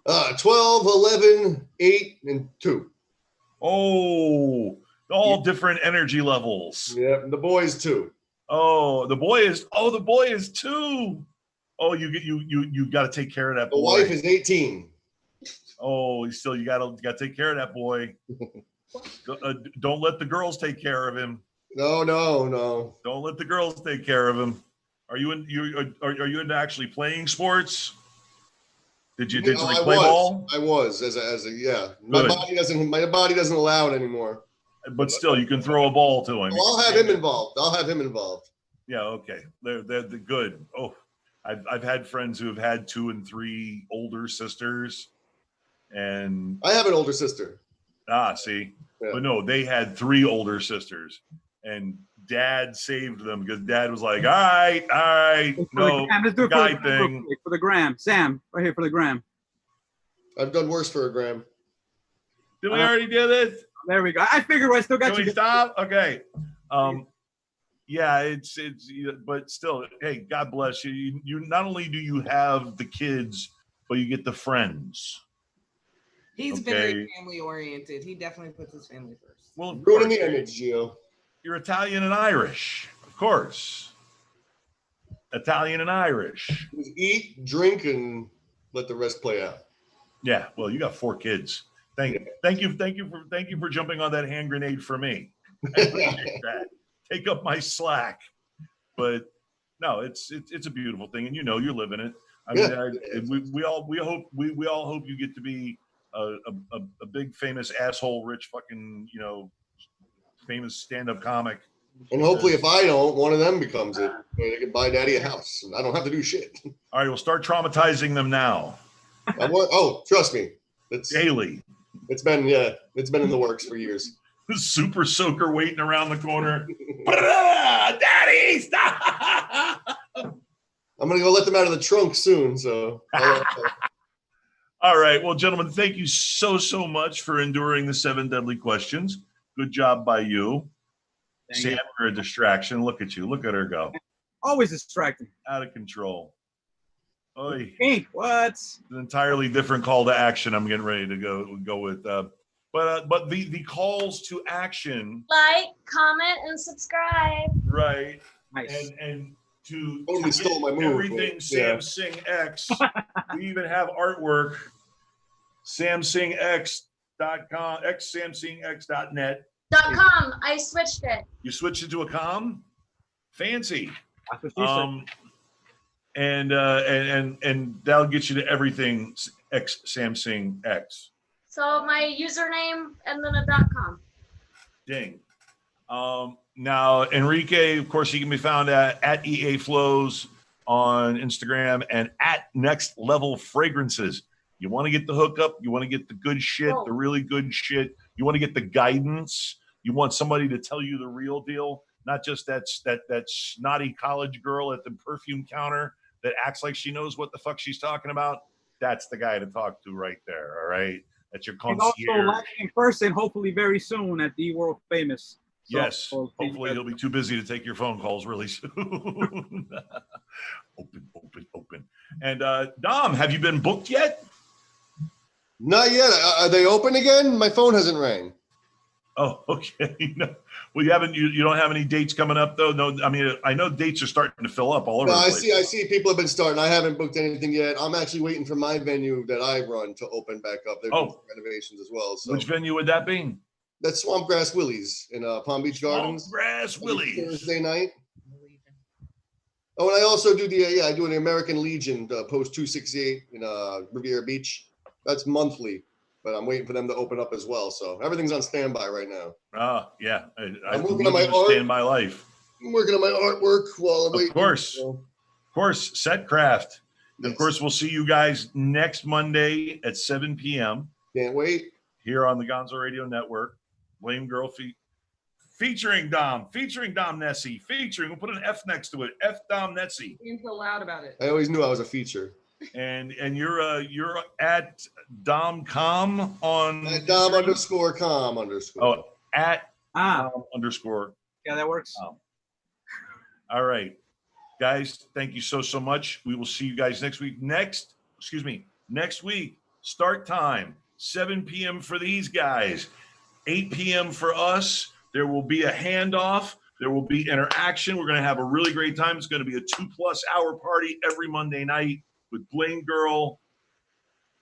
12, 11, 8, and 2. Oh, all different energy levels. Yeah, the boys 2. Oh, the boy is 2. Oh, you got to take care of that boy. The wife is 18. Oh, you got to take care of that boy. Don't let the girls take care of him. No. Don't let the girls take care of him. Are you into actually playing sports? Did you play ball? I was as a yeah. My body doesn't allow it anymore. But still, you can throw a ball to him. I'll have him involved. Yeah, okay. They're good. Oh, I've had friends who have had 2 and 3 older sisters, and I have an older sister. See, yeah. But no, they had 3 older sisters, and Dad saved them because Dad was like, all right, no, let's do it guy thing for the gram. Sam, right here for the gram. I've done worse for a gram. Did we already do this? There we go. I figured I still got Can you. we stop? Okay. Yeah, it's but still, hey, God bless you. You not only do you have the kids, but you get the friends. He's very family oriented. He definitely puts his family first. Well, ruining the image, Gio. You're Italian and Irish, of course. Italian and Irish. Just eat, drink, and let the rest play out. Yeah, well, you got 4 kids. Thank you for jumping on that hand grenade for me. I appreciate that. Take up my slack. But no, it's a beautiful thing, and you're living it. I mean, we all hope you get to be a big famous asshole rich fucking famous stand-up comic. And hopefully, if I don't, one of them becomes it. They can buy Daddy a house, and I don't have to do shit. All right, we'll start traumatizing them now. Trust me, it's daily. It's been in the works for years. Super soaker waiting around the corner. Daddy, stop! I'm gonna go let them out of the trunk soon. So. All right, well, gentlemen, thank you so much for enduring the 7 deadly questions. Good job by you. Sam, you're a distraction. Look at you. Look at her go. Always distracting. Out of control. Oy. Pink, what? It's an entirely different call to action. I'm getting ready to go with. But the calls to action. Like, comment, and subscribe. Right. Nice. And to totally stole my move. Everything Sam Singh X. We even have artwork. SamSinghX.com, xsamsinghx.net. .com. I switched it. You switched it to a com? Fancy. That's what you said. And that'll get you to everything X Samsung X. So my username and then a .com. Ding. Now Enrique, of course, he can be found at EA Flows on Instagram and at Next Level Fragrances. You want to get the hookup, you want to get the good shit, the really good shit. You want to get the guidance. You want somebody to tell you the real deal, not just that snotty college girl at the perfume counter that acts like she knows what the fuck she's talking about. That's the guy to talk to right there. All right. That's your concierge. And also live in person, hopefully very soon at the World Famous. So, yes. Hopefully he'll be too busy to take your phone calls really soon. Open. And Dom, have you been booked yet? Not yet. Are they open again? My phone hasn't rang. Oh, okay. No. Well, you don't have any dates coming up though. No, I mean, I know dates are starting to fill up all over. I see people have been starting. I haven't booked anything yet. I'm actually waiting for my venue that I run to open back up. They're doing renovations as well. So which venue would that be? That's Swampgrass Willie's in Palm Beach Gardens. Swampgrass Willie's. Thursday night. Oh, and I also do I do an American Legion post 268 in Riviera Beach. That's monthly. But I'm waiting for them to open up as well. So everything's on standby right now. Yeah. I'm working on my art. Standby life. I'm working on my artwork while I'm waiting. Of course, set craft. Yes. Of course, we'll see you guys next Monday at 7 p.m. Can't wait. Here on the Gonzo Radio Network. Blame Girl featuring Dom Nesci, we'll put an F next to it. F Dom Nesci. Being so loud about it. I always knew I was a feature. And you're at Dom.com on at Dom_com_. Oh, at Dom_. Yeah, that works. All right, guys, thank you so much. We will see you guys next week. Next week, Start time, 7 p.m. for these guys, 8 p.m. for us. There will be a handoff. There will be interaction. We're going to have a really great time. It's going to be a 2+ hour party every Monday night with Blaine Girl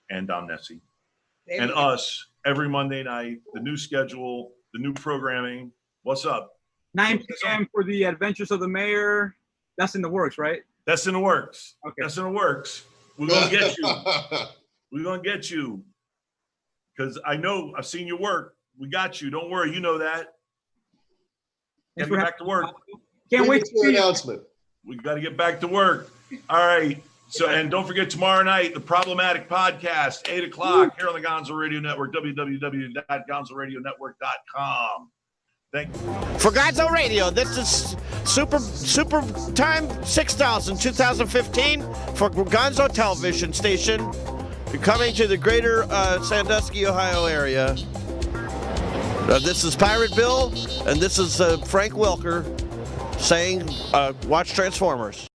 and Dom Nesci and us every Monday night. The new schedule, the new programming. What's up? 9 p.m. for the Adventures of the Mayor. That's in the works, right? That's in the works. Okay. That's in the works. We're going to get you. We're going to get you. Because I know I've seen your work. We got you. Don't worry. You know that. Gotta get back to work. Can't wait for the announcement. We got to get back to work. All right. So, and don't forget tomorrow night, the Problematic Podcast, 8 o'clock here on the Gonzo Radio Network, www.gonzoradionetwork.com. Thank you. For Gonzo Radio, this is Super Time 6000 2015 for Gonzo Television Station. You're coming to the greater Sandusky, Ohio area. This is Pirate Bill, and this is Frank Welker saying, watch Transformers.